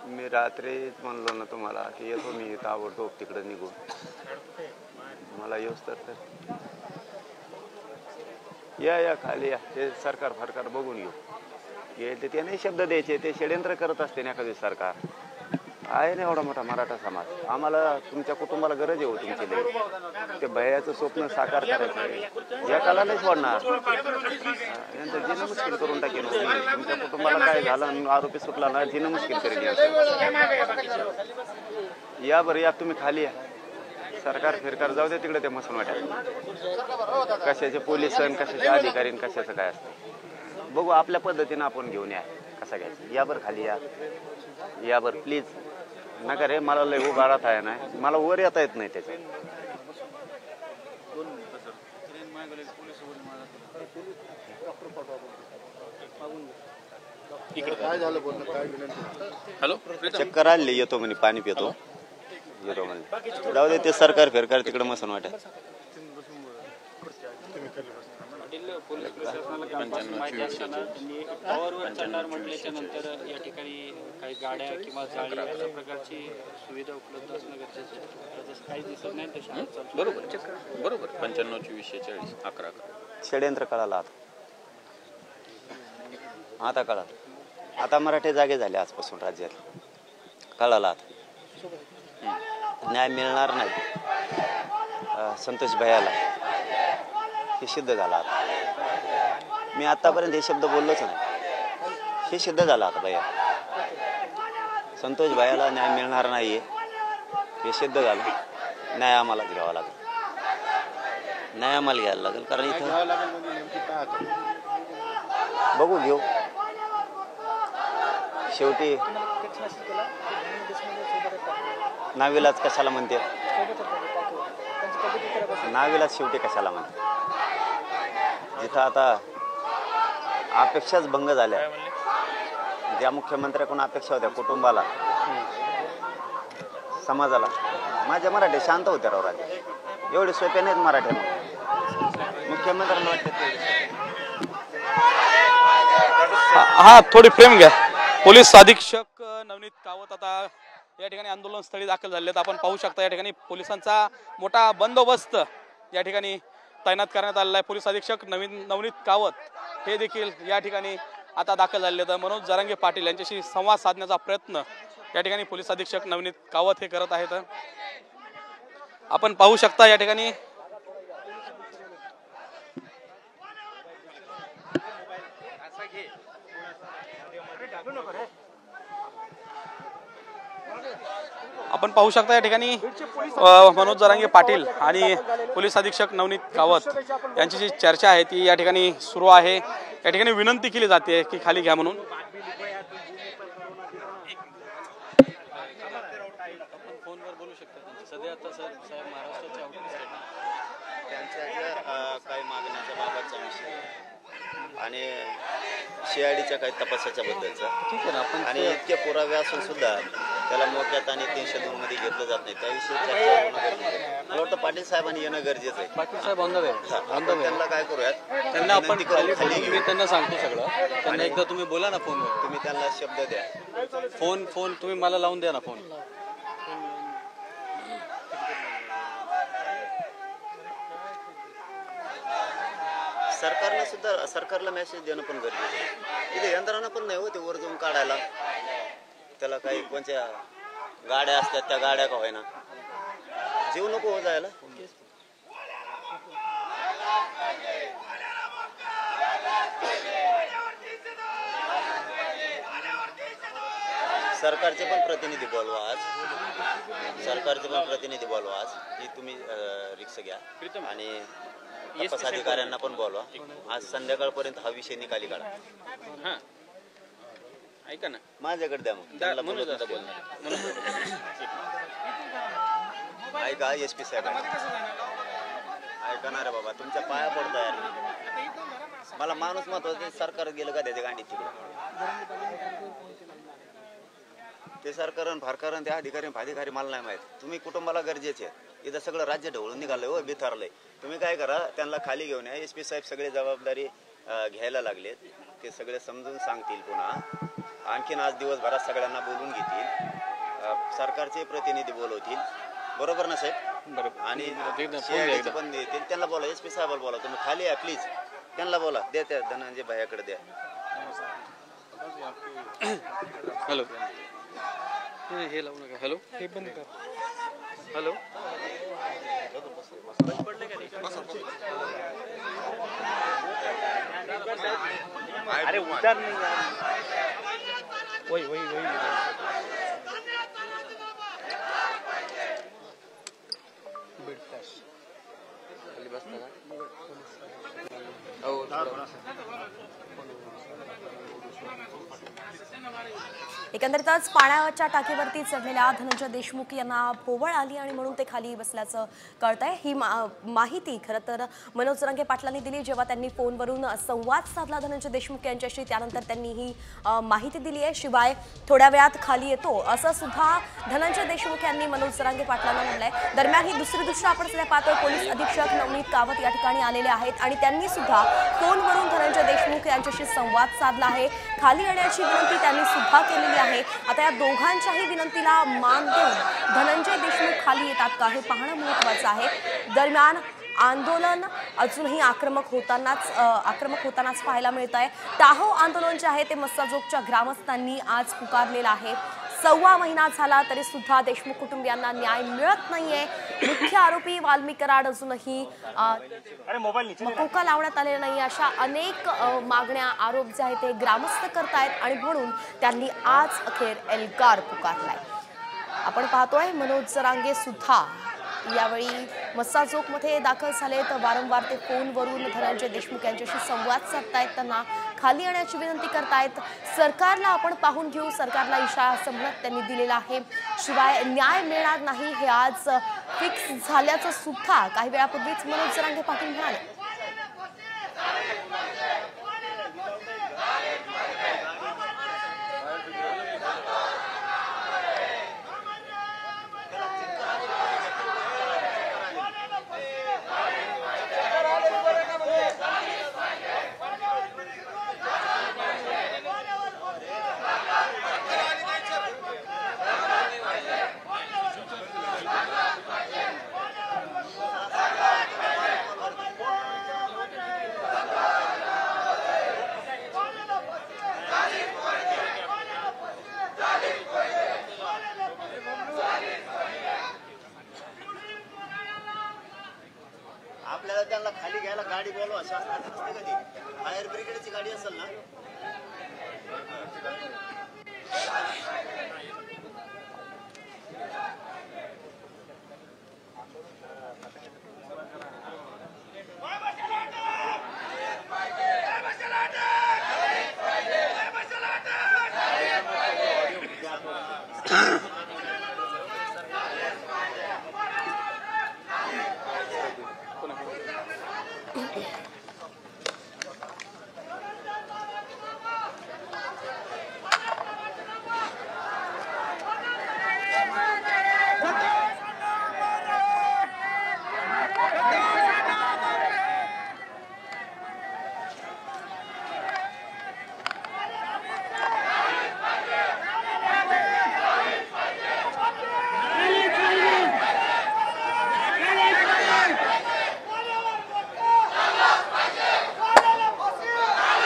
मी रात्रीच म्हणलो ना तुम्हाला की येतो मी ताबडतोब तिकडे निघून, मला येऊस तर या खाली या, ते सरकार फरकार बघून घेऊ, ते नाही शब्द द्यायचे, ते षड्यंत्र करत असते ना एखादी सरकार। आहे ना एवढा मोठा मराठा समाज. आम्हाला तुमच्या कुटुंबाला गरज आहे हो तुमची लई. ते भयाचं स्वप्न साकार करायचं आहे. एकाला नाही सोडणार. यांचं जीणं मुश्किल करून टाकेल. तुमच्या कुटुंबाला काय झालं आणि आरोपी सुटला ना जीणं मुश्किल करेल. या बरं या तुम्ही खाली या. सरकार फिरकार जाऊ दे तिकडे ते मसून वाट्यात. कशाचे पोलीस आणि कशाचे अधिकारी आणि कशाचं काय असतं बघू. आपल्या पद्धतीनं आपण घेऊन या कसा घ्यायचं. या बरं खाली या. या बरं प्लीज नका रे. मला लय उभा राहत आहे ना. मला वर येता येत नाही त्याच्यात. हॅलो चक्कर आले येतो म्हणे पाणी पितो येतो म्हणे. जाऊ दे ते सरकार फिरकार तिकडे मसून वाट्यात. पोलीस प्रशासनाला माहिती असताना त्यांनी टॉवरवर चढणार म्हटल्याच्या नंतर या ठिकाणी काही गाड्या किंवा जाळी अशा प्रकारची सुविधा उपलब्ध असणं गरजेचं आहे. जसं काही दिसत नाही तशा बरोबर बरोबर 95-20-40 11 षड्यंत्र कळाला आता कळालं. आता मराठे जागे झाले आजपासून राज्यात. कळाला आता न्याय मिळणार नाही संतोष भैयाला हे सिद्ध झालं आता. मी आतापर्यंत हे शब्द बोललोच नाही. हे सिद्ध झालं आता भैया. संतोष भैयाला न्याय मिळणार नाहीये हे सिद्ध झालं. न्याय आम्हाला घ्यावा लागेल. न्याय आम्हाला घ्यायला लागेल कारण इथं बघू घेऊ. शेवटी नाविलाज कशाला म्हणते. नाविलाज शेवटी कशाला म्हणते. जिथं आता अपेक्षाच भंग झाल्या. ज्या मुख्यमंत्र्याकडून अपेक्षा होत्या कुटुंबाला समाजाला. माझ्या मराठी शांत होत्या राव राजे. एवढे सोपे नाहीत मराठी मुख्यमंत्र्यांना वाटते. हा थोडी फ्रेम घ्या. पोलीस अधीक्षक नवनीत कावत आता या ठिकाणी आंदोलन स्थळी दाखल झाले आहेत. आपण पाहू शकता या ठिकाणी पोलिसांचा मोठा बंदोबस्त या ठिकाणी तैनात करण्यात आलेला आहे. पोलीस अधीक्षक नवनीत कावत हे देखील या ठिकाणी आता दाखल झाले आहेत. मनोज जरांगे पाटील यांच्याशी संवाद साधण्याचा प्रयत्न या ठिकाणी पोलीस अधीक्षक नवनीत कावत हे करत आहेत. आपण पाहू शकता या ठिकाणी या ठिकाणी मनोज जरांगे पाटील आणि पोलीस अधीक्षक नवनीत कावत यांची जी चर्चा आहे ती या ठिकाणी सुरू आहे. या ठिकाणी विनंती केली जाते की खाली घ्या म्हणून. फोनवर बोलू शकता. सध्या आता साहेब महाराष्ट्राच्या त्यांच्या काही मागण्याच्या बाबतचा विषय आणि सीआयडीच्या काही तपासाच्या बद्दलचा आणि इतके पुरावे असून सुद्धा त्याला मोक्यात आणि 302 मध्ये घेतलं जात नाही. त्याविषयी चर्चा होणं गरजेचं आहे. मला वाटतं पाटील साहेबांनी येणं गरजेचं आहे. पाटील साहेब त्यांना काय करूयात त्यांना आपण खाली मी त्यांना सांगतो सगळं. त्यांना एकदा तुम्ही बोला ना फोनवर. तुम्ही त्यांना शब्द द्या. फोन तुम्ही मला लावून द्या ना फोन. सरकारला मेसेज देणं पण गरजेचं आहे. इथे यंत्रणा पण नाही हो ते वर जाऊन काढायला. त्याला काही कोणत्या गाड्या असतात त्या गाड्या का होईना जीव नको हो जायला. सरकारचे पण प्रतिनिधी बोलवा आज. की तुम्ही रिक्षा घ्या आणि तपास अधिकाऱ्यांना पण बोलवा. आज संध्याकाळपर्यंत हा विषय निकाली काढा. ऐका ना माझ्याकडे द्या. मग ऐका SP साहेब ऐका ना रे बाबा तुमच्या पाया पडताय. मला माणूस महत्वाचं. सरकार गेलं का त्याच्या गांडीत तिकडे. ते सरकार फारकार त्या अधिकारी मला नाही माहित. तुम्ही कुटुंबाला गरजेचे आहेत. इथं सगळं राज्य ढवळून निघालंय हो बिथारलंय. तुम्ही काय करा त्यांना खाली घेऊन या. SP साहेब सगळे जबाबदारी घ्यायला लागलेत. ते सगळे समजून सांगतील. पुन्हा आणखीन आज दिवसभरात सगळ्यांना बोलून घेतील. सरकारचे प्रतिनिधी बोलवतील. बरोबर ना साहेब. आणि पण येतील. त्यांना बोला. SP साहेबाला बोला. तुम्ही खाली या प्लीज. त्यांना बोला. द्या त्या धनंजय भैयाकडे द्या. हॅलो हे लावू नका. हॅलो, हे बंद कर. हॅलो, अरे उधार नाही. वही वही वही एकंदरीतच पाण्याच्या टाकीवरती चढलेल्या धनंजय देशमुख यांना पोवळ आली आणि म्हणून ते खाली बसल्याचं कळतंय. ही माहिती खरं तर मनोज जरांगे पाटलांनी दिली जेव्हा त्यांनी फोनवरून संवाद साधला धनंजय देशमुख यांच्याशी. त्यानंतर त्यांनी ही माहिती दिली आहे. शिवाय थोड्या वेळात खाली येतो असं सुद्धा धनंजय देशमुख यांनी मनोज जरांगे पाटलांना म्हटलंय. दरम्यान ही दुसरी दृश्य आपण सध्या पाहतोय. पोलीस अधीक्षक नवनीत कावत या ठिकाणी आलेले आहेत आणि त्यांनी सुद्धा फोनवरून धनंजय देशमुख यांच्याशी संवाद साधला आहे. खाली येण्याची विनंती त्यांनी सुद्धा केलेली आहे. आता या दोघांच्याही विनंतीला मान देऊन धनंजय देशमुख खाली येतात का हे पाहणं महत्त्वाचं आहे. दरम्यान आंदोलन अजूनही आक्रमक होतानाच पाहायला मिळत आहे. टाहो आंदोलन जे आहे ते मस्साजोगच्या ग्रामस्थांनी आज पुकारलेलं आहे. 1.25 महिना झाला तरी सुद्धा देशमुख कुटुंबियांना न्याय मिळत नाहीये. मुख्य आरोपी वाल्मिक कराड अजूनही मकोका लावण्यात आलेला नाही. अशा अनेक मागण्या आरोप जे आहेत ते ग्रामस्थ करतायत आणि म्हणून त्यांनी आज अखेर एल्गार पुकारलाय. आपण पाहतोय मनोज जरांगे सुद्धा यावेळी मस्साजोगमध्ये दाखल झाले. तर वारंवार ते फोनवरून धनंजय देशमुख यांच्याशी संवाद साधतायत. त्यांना खाली येण्याची विनंती करतायत. सरकारला आपण पाहून घेऊ सरकारला इशारा असं म्हणत त्यांनी दिलेला आहे. शिवाय न्याय मिळणार नाही हे आज फिक्स झाल्याचं सुद्धा काही वेळापूर्वीच मनोज जरांगे पाटील म्हणाले. आपल्याला त्यांना खाली घ्यायला गाडी बोलवा. शासनाची नसते कधी. फायर ब्रिगेडची गाडी असेल ना.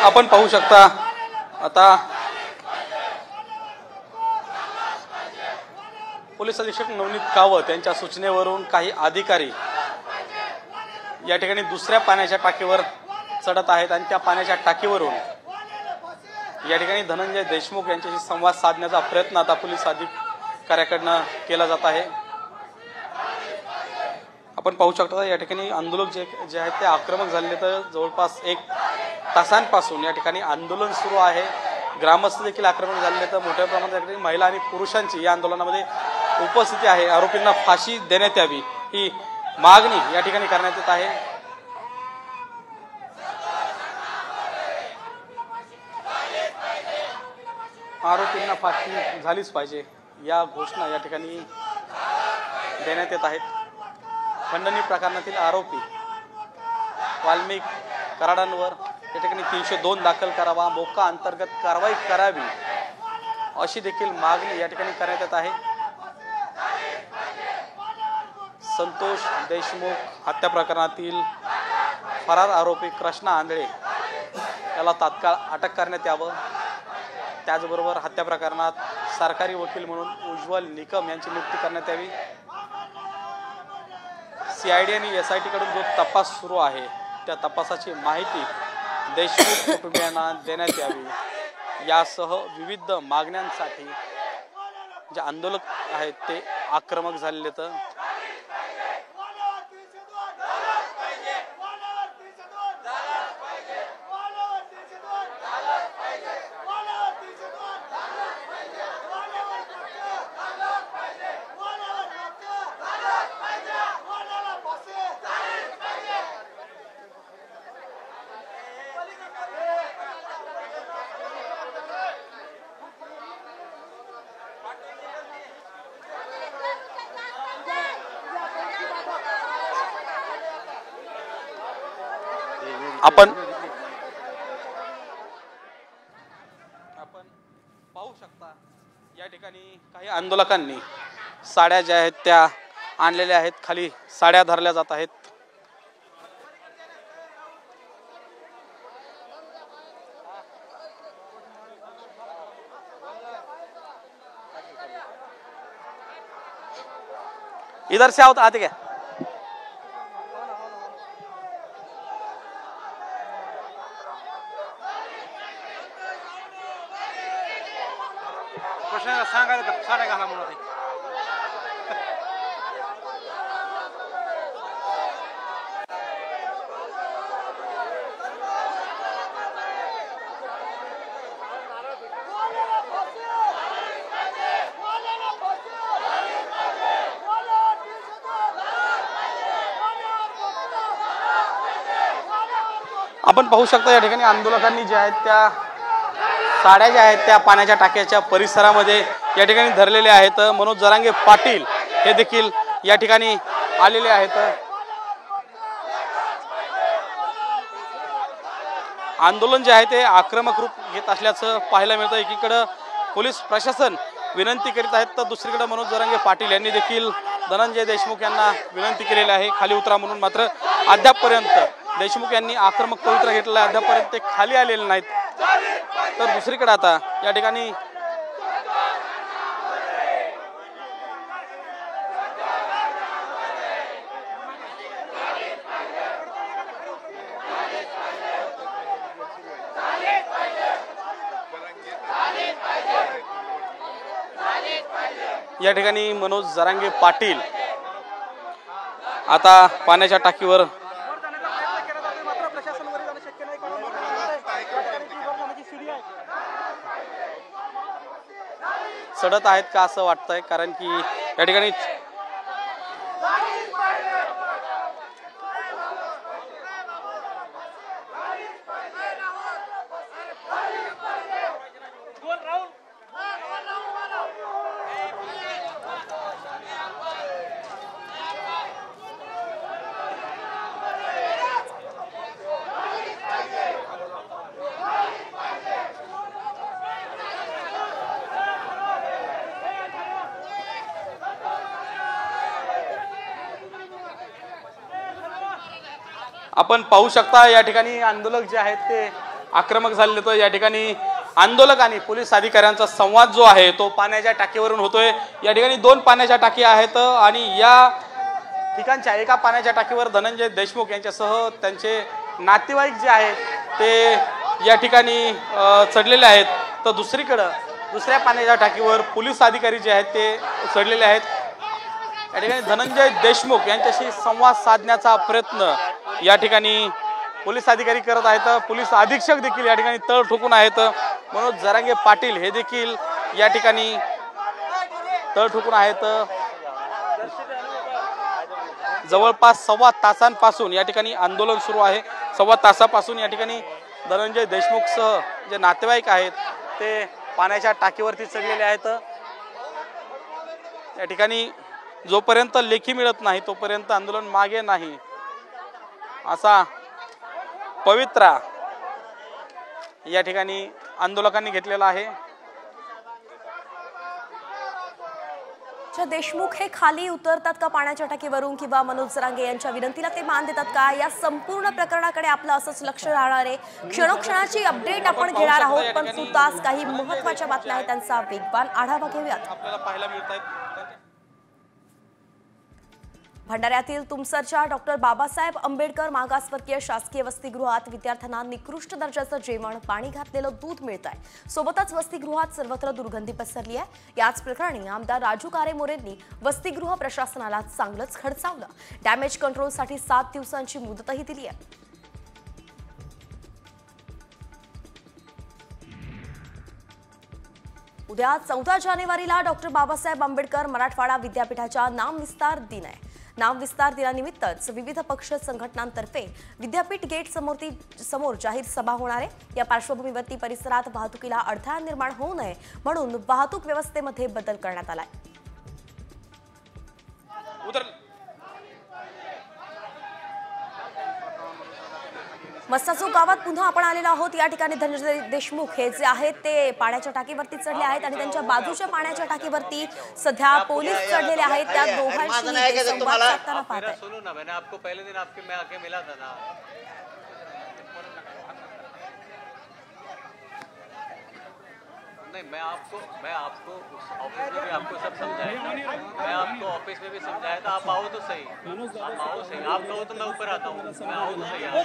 आपण पाहू शकता आता पोलीस अधीक्षक नवनीत कावत यांच्या सूचनेवरून काही अधिकारी या ठिकाणी दुसऱ्या पाण्याच्या टाकीवर चढत आहेत आणि त्या पाण्याच्या टाकीवरून या ठिकाणी धनंजय देशमुख यांच्याशी संवाद साधण्याचा प्रयत्न आता पोलीस अधिकाऱ्याकडनं केला जात आहे. आपण पाहू शकता या ठिकाणी आंदोलक जे आहेत ते आक्रमक झालेले. तर जवळपास 1 तासांपासून या ठिकाणी आंदोलन सुरू आहे. ग्रामस्थ देखील आक्रमक झालेले. तर मोठ्या प्रमाणात या ठिकाणी महिला आणि पुरुषांची या आंदोलनामध्ये उपस्थिती आहे. आरोपींना फाशी देण्यात यावी ही मागणी या ठिकाणी करण्यात येत आहे. आरोपींना फाशी झालीच पाहिजे या घोषणा या ठिकाणी देण्यात येत आहेत. खंडणी प्रकरणातील आरोपी वाल्मिक कराडांवर या ठिकाणी 302 दाखल करावा. मोका अंतर्गत कारवाई करावी अशी देखील मागणी या ठिकाणी करण्यात येत आहे. संतोष देशमुख हत्या प्रकरणातील फरार आरोपी कृष्णा आंधळे याला तात्काळ अटक करण्यात यावं. त्याचबरोबर हत्या प्रकरणात सरकारी वकील म्हणून उज्ज्वल निकम यांची नियुक्ती करण्यात यावी। CID आणि SIT कडून जो तपास सुरू आहे त्या तपासाची माहिती देशमुख कुटुंबियांना देण्यात यावी यासह विविध मागण्यांसाठी जे आंदोलक आहेत ते आक्रमक झालेले आहेत। आपण पाहू शकता या ठिकाणी काही आंदोलकांनी साड्या ज्या आहेत त्या आणलेल्या आहेत, खाली साड्या धरल्या जात आहेत। इधर से आओ तो आते क्या सांगायला साड्या घाला म्हणून आपण पाहू शकता या ठिकाणी आंदोलकांनी ज्या आहेत त्या साड्या ज्या आहेत त्या पाण्याच्या टाक्याच्या परिसरामध्ये या ठिकाणी धरलेले आहेत। मनोज जरांगे पाटील हे देखील या ठिकाणी आलेले आहेत। आंदोलन जे आहे ते आक्रमक रूप घेत असल्याचं पाहायला मिळतं। एकीकडे पोलीस प्रशासन विनंती करीत आहेत तर दुसरीकडे मनोज जरांगे पाटील यांनी देखील धनंजय देशमुख यांना विनंती केलेली आहे खाली उतरा म्हणून। मात्र अद्यापपर्यंत देशमुख यांनी आक्रमक पवित्रा घेतलेला आहे, अद्यापपर्यंत ते खाली आलेले नाहीत। तर दुसरीकडे आता या ठिकाणी मनोज जरांगे पाटील आता पाण्याच्या टाकीवर चढत आहेत का असं वाटतंय, कारण की या ठिकाणी आपण पाहू शकता या ठिकाणी आंदोलक जे आहेत ते आक्रमक झालेले आहेत। या ठिकाणी आंदोलक आणि पोलीस अधिकाऱ्यांचा संवाद जो आहे तो पाण्याच्या टाकीवरून होतोय। या ठिकाणी 2 पाण्याच्या टाकी आहेत आणि या ठिकाणच्या एका पाण्याच्या टाकीवर धनंजय देशमुख यांच्यासह त्यांचे नातेवाईक जे आहेत ते या ठिकाणी चढलेले आहेत, तर दुसरीकडे दुसऱ्या पाण्याच्या टाकीवर पोलीस अधिकारी जे आहेत ते चढलेले आहेत। या ठिकाणी धनंजय देशमुख यांच्याशी संवाद साधण्याचा प्रयत्न या ठिकाणी पोलीस अधिकारी करत आहेत। पोलीस अधीक्षक देखील या ठिकाणी तळ ठोकून आहेत। मनोज जरांगे पाटील हे देखील या ठिकाणी तळ ठोकून आहेत। जवळपास 1.25 तासांपासून या ठिकाणी आंदोलन सुरू आहे। 1.25 तासापासून या ठिकाणी धनंजय देशमुख सह जे नातेवाईक आहेत ते पाण्याच्या टाकीवरती चढलेले आहेत। या ठिकाणी जोपर्यंत लेखी मिळत नाही तोपर्यंत आंदोलन मागे नाही असा पवित्रा या ठिकाणी आंदोलकांनी घेतलेला आहे। देशमुख हे खाली उतरतात का पाण्याच्या टाकीवरून किंवा मनोज जरांगे यांच्या विनंतीला ते मान देतात का, या संपूर्ण प्रकरणाकडे आपलं असंच लक्ष राहणार आहे. क्षणोक्षणाची अपडेट आपण घेणार आहोत, पण तुर्तास काही महत्त्वाच्या बातम्या आहेत त्यांचा वेगवान आढावा घेऊयात. आपल्याला पाहायला मिळतात भंडाऱ्यातील तुमसरच्या डॉक्टर बाबासाहेब आंबेडकर मागासवर्गीय शासकीय वसतिगृहात विद्यार्थ्यांना निकृष्ट दर्जाचं जेवण, पाणी घातलेलं दूध मिळत आहे. सोबतच वसतिगृहात सर्वत्र दुर्गंधी पसरली आहे. याच प्रकरणी आमदार राजू कारेमोरेंनी वसतिगृह प्रशासनाला चांगलंच खडसावलं. डॅमेज कंट्रोलसाठी 7 दिवसांची मुदतही दिली आहे. उद्या 14 जानेवारीला डॉक्टर बाबासाहेब आंबेडकर मराठवाडा विद्यापीठाच्या नामविस्तार दिन आहे. नामविस्तार दिनानिमित्तच विविध पक्ष संघटनांतर्फे विद्यापीठ गेट समोर जाहीर सभा होणार आहे. या पार्श्वभूमीवरती परिसरात वाहतुकीला अडथळा निर्माण होऊ नये म्हणून वाहतूक व्यवस्थेमध्ये बदल करण्यात आलाय. मस्साजोग गावात पुन्हा आपण आलेलो आहोत. या ठिकाणी धनंजय देशमुख हे जे आहेत ते पाण्याच्या टाकीवरती चढले आहेत आणि त्यांच्या बाजूच्या पाण्याच्या टाकीवरती सध्या पोलीस चढलेले आहेत. त्या दोघांशी संवाद साधताना पाहत आहे. सुनो ना, मैंने आपको पहले दिन आपके मैं आके मिला था ना. नहीं, मैं आपको उस ऑफिस में भी आपको सब समझाया था. मैं आपको ऑफिस में भी समझाया था. आप आओ तो सही, आप आओ सही. आप कहो तो मैं ऊपर आता हूँ. मैं आओ तो सही. आप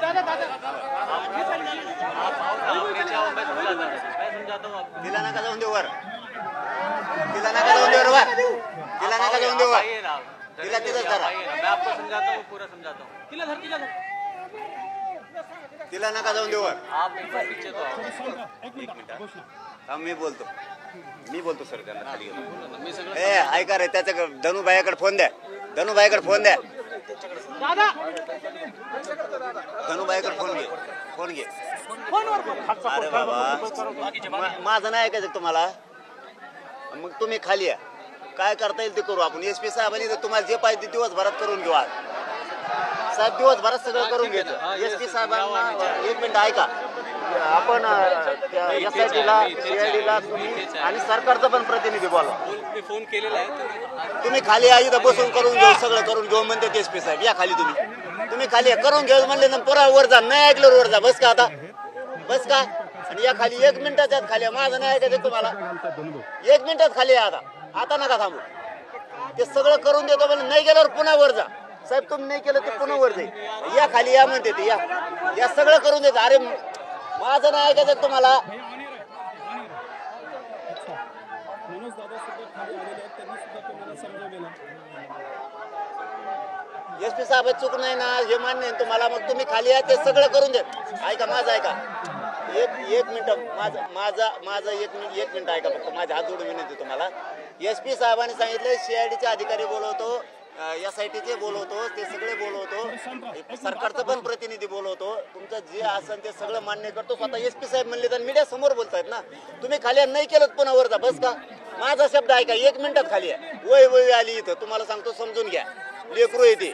आओ ना, आप नीचे आओ, मैं समझाता हूँ. मैं समझाता हूँ आपको. तिला नका जाऊन देऊ वर, तिला नका जाऊन देऊ वर, तिला नका जाऊन देऊ वर. आइए ना, तिला तिथंच धरा. मैं आपको समझाता हूँ, पूरा समझाता हूँ. तिला नका जाऊन देऊ वर. आप एक बार पीछे तो आओ. एक मिनिट. मी बोलतो सर त्यांना खाली घेऊन. ऐका रे, त्याच्या धनुभाईकडे फोन द्या, धनुभाईकडे फोन द्या, धनुभाईकडे फोन घे. अरे बाबा, माझं नाही ऐकायचं तुम्हाला. मग तुम्ही खाली या, काय करता येईल ते करू आपण. SP साहेबांनी तुम्हाला जे पाहिजे ते दिवसभरात करून घेऊ. आज साहेब दिवसभरात सगळं करून घ्यायचं. SP साहेबांना एक मिनिट ऐका. आपण SIT-ला CID-ला तुम्ही आणि सरकारचं पण प्रतिनिधी बोला. फोन केलेला आहे. तुम्ही खाली या, इथं बसून करून घेऊ, सगळं करून घेऊ म्हणते SP साहेब. या खाली, तुम्ही खाली या, करून घेऊ म्हणले ना. पुरा वर जा, नाही ऐकलं वर जा. बस का आता, बस का. आणि या खाली 1 मिनिटाच्यात खाली. माझं नाही ऐकायचं तुम्हाला. 1 मिनिटात खाली या. आता नका थांबू. ते सगळं करून देतो पण नाही गेल्यावर पुन्हा वर जा. साहेब तुम्ही नाही केलं तर पुन्हा वर जाईल. या खाली या म्हणते ते. या सगळं करून देतो. अरे माझं नाही ऐकायचं तुम्हाला. SP साहेब चूक नाही ना, हे मान्य आहे तुम्हाला. मग तुम्ही खाली या, ते सगळं करून दे. ऐका माझं, ऐका. एक मिनिट, माझं एक मिनिट ऐका फक्त. माझ्या हात जोडून विनंती तुम्हाला. SP साहेबांनी सांगितलं CID-चे अधिकारी बोलवतो, SIT-चे बोलवतो, ते सगळे बोलवतो, सरकारचं पण प्रतिनिधी बोलवतो. तुमचं जे असेल ते सगळं मान्य करतो. स्वतः SP साहेब म्हणले तर मीडिया समोर बोलतायत ना. तुम्ही खाली नाही केलं पुन्हा वर जा. बस का. माझा शब्द ऐका. 1 मिनिटात खाली आहे. वय आली इथं. तुम्हाला सांगतो, समजून घ्या. लेकरू येते.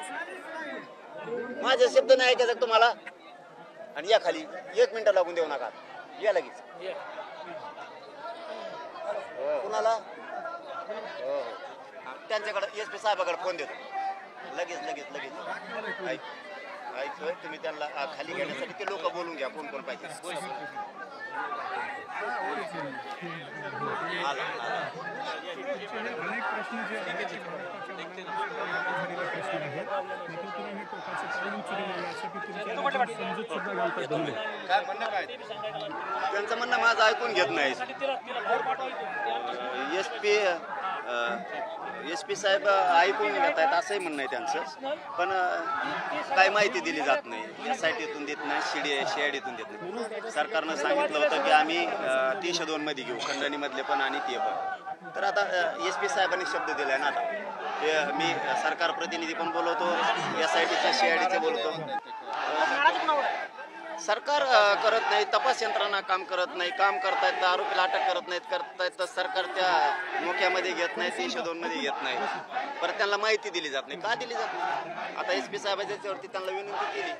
माझा शब्द नाही ऐकायचा तुम्हाला. आणि या खाली 1 मिनिट लागून देऊ नका. या लगेच. कुणाला त्यांच्याकडे SP साहेबाकडे फोन देतो. लगेच. ऐक तुम्ही त्यांना खाली घेण्यासाठी ते लोक बोलून घ्या, कोण पाहिजे. त्यांचं म्हणणं माझं ऐकून घेत नाही. SP साहेब ऐकून घेत आहेत असंही म्हणणं आहे त्यांचं. पण काय माहिती दिली जात नाही. SIT-तून देत नाही, CID-तून देत नाही. सरकारनं सांगितलं होतं की आम्ही 302 मध्ये घेऊ, खंडणीमधले पण आणि ते पण. तर आता SP साहेबांनी शब्द दिलाय ना. आता मी सरकार प्रतिनिधी पण बोलवतो, SIT-चे CID-चे बोलवतो. सरकार करत नाही, तपास यंत्रणा काम करत नाही. काम करतायत तर आरोपीला अटक करतायत तर सरकार त्या मोक्यामध्ये घेत नाही, 302 मध्ये घेत नाही. परत त्यांना माहिती दिली जात नाही. का दिली जात नाही. आता SP साहेबांच्या वरती त्यांना विनंती केली.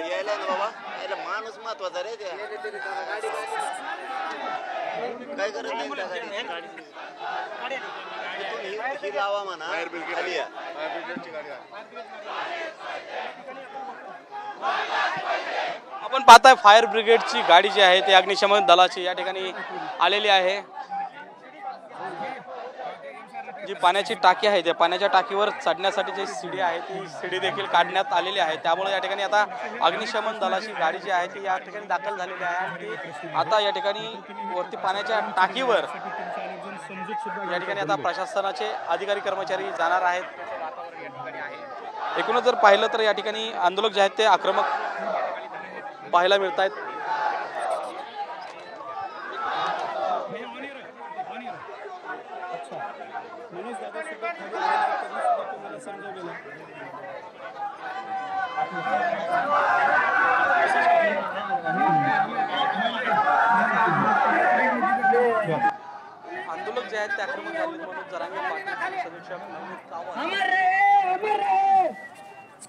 यायला ना बाबा, यायला माणूस महत्वाचा रे. त्या काय करत नाही त्या गाडीची? इथून ही लावा म्हणा खाली या. आपण पाहताय फायर ब्रिगेडची गाडी जी आहे ती अग्निशमन दलाची या ठिकाणी आलेली आहे. जी पाण्याची टाकी आहे त्या पाण्याच्या टाकीवर चढण्यासाठी जी शिडी आहे ती शिडी देखील काढण्यात आलेली आहे. त्यामुळे या ठिकाणी आता अग्निशमन दलाची गाडी जी आहे ती या ठिकाणी दाखल झालेली आहे आणि ती आता या ठिकाणी वरती पाण्याच्या टाकीवर या ठिकाणी आता प्रशासनाचे अधिकारी कर्मचारी जाणार आहेत. एकूणच जर पाहिलं तर या ठिकाणी आंदोलक जे आहेत ते आक्रमक पाहायला मिळत आहेत. आंदोलक जे आहेत ते आक्रमक झाले म्हणून जरांगे पाटील समीक्षक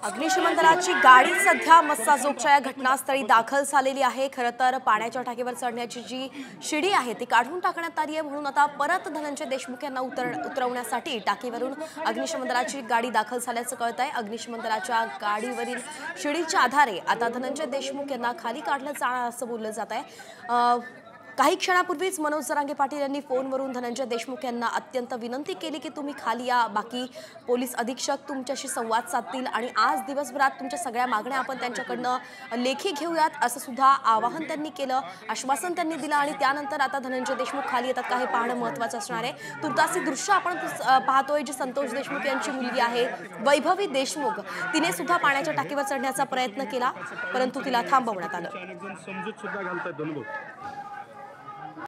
अग्निशमन दलाची गाडी सध्या मस्साजोगच्या या घटनास्थळी दाखल झालेली आहे. खरं तर पाण्याच्या टाकीवर चढण्याची जी शिडी आहे ती काढून टाकण्यात आली आहे म्हणून आता परत धनंजय देशमुख यांना उतरवण्यासाठी टाकीवरून अग्निशमन दलाची गाडी दाखल झाल्याचं कळत आहे. अग्निशमन दलाच्या गाडीवरील शिडीच्या आधारे आता धनंजय देशमुख यांना खाली काढलं जाणार असं बोललं जात आहे. काही क्षणापूर्वीच मनोज जरांगे पाटील यांनी फोनवरून धनंजय देशमुख यांना अत्यंत विनंती केली की तुम्ही खाली या, बाकी पोलीस अधीक्षक तुमच्याशी संवाद साधतील आणि आज दिवसभरात तुमच्या सगळ्या मागण्या आपण त्यांच्याकडनं लेखी घेऊयात असं सुद्धा आवाहन त्यांनी केलं, आश्वासन त्यांनी दिलं. आणि त्यानंतर आता धनंजय देशमुख खाली येतात का हे पाहणं महत्त्वाचं असणार आहे. तुर्तास दृश्य आपण पाहतोय जी संतोष देशमुख यांची मुलगी आहे वैभवी देशमुख, तिने सुद्धा पाण्याच्या टाकीवर चढण्याचा प्रयत्न केला परंतु तिला थांबवण्यात आलं.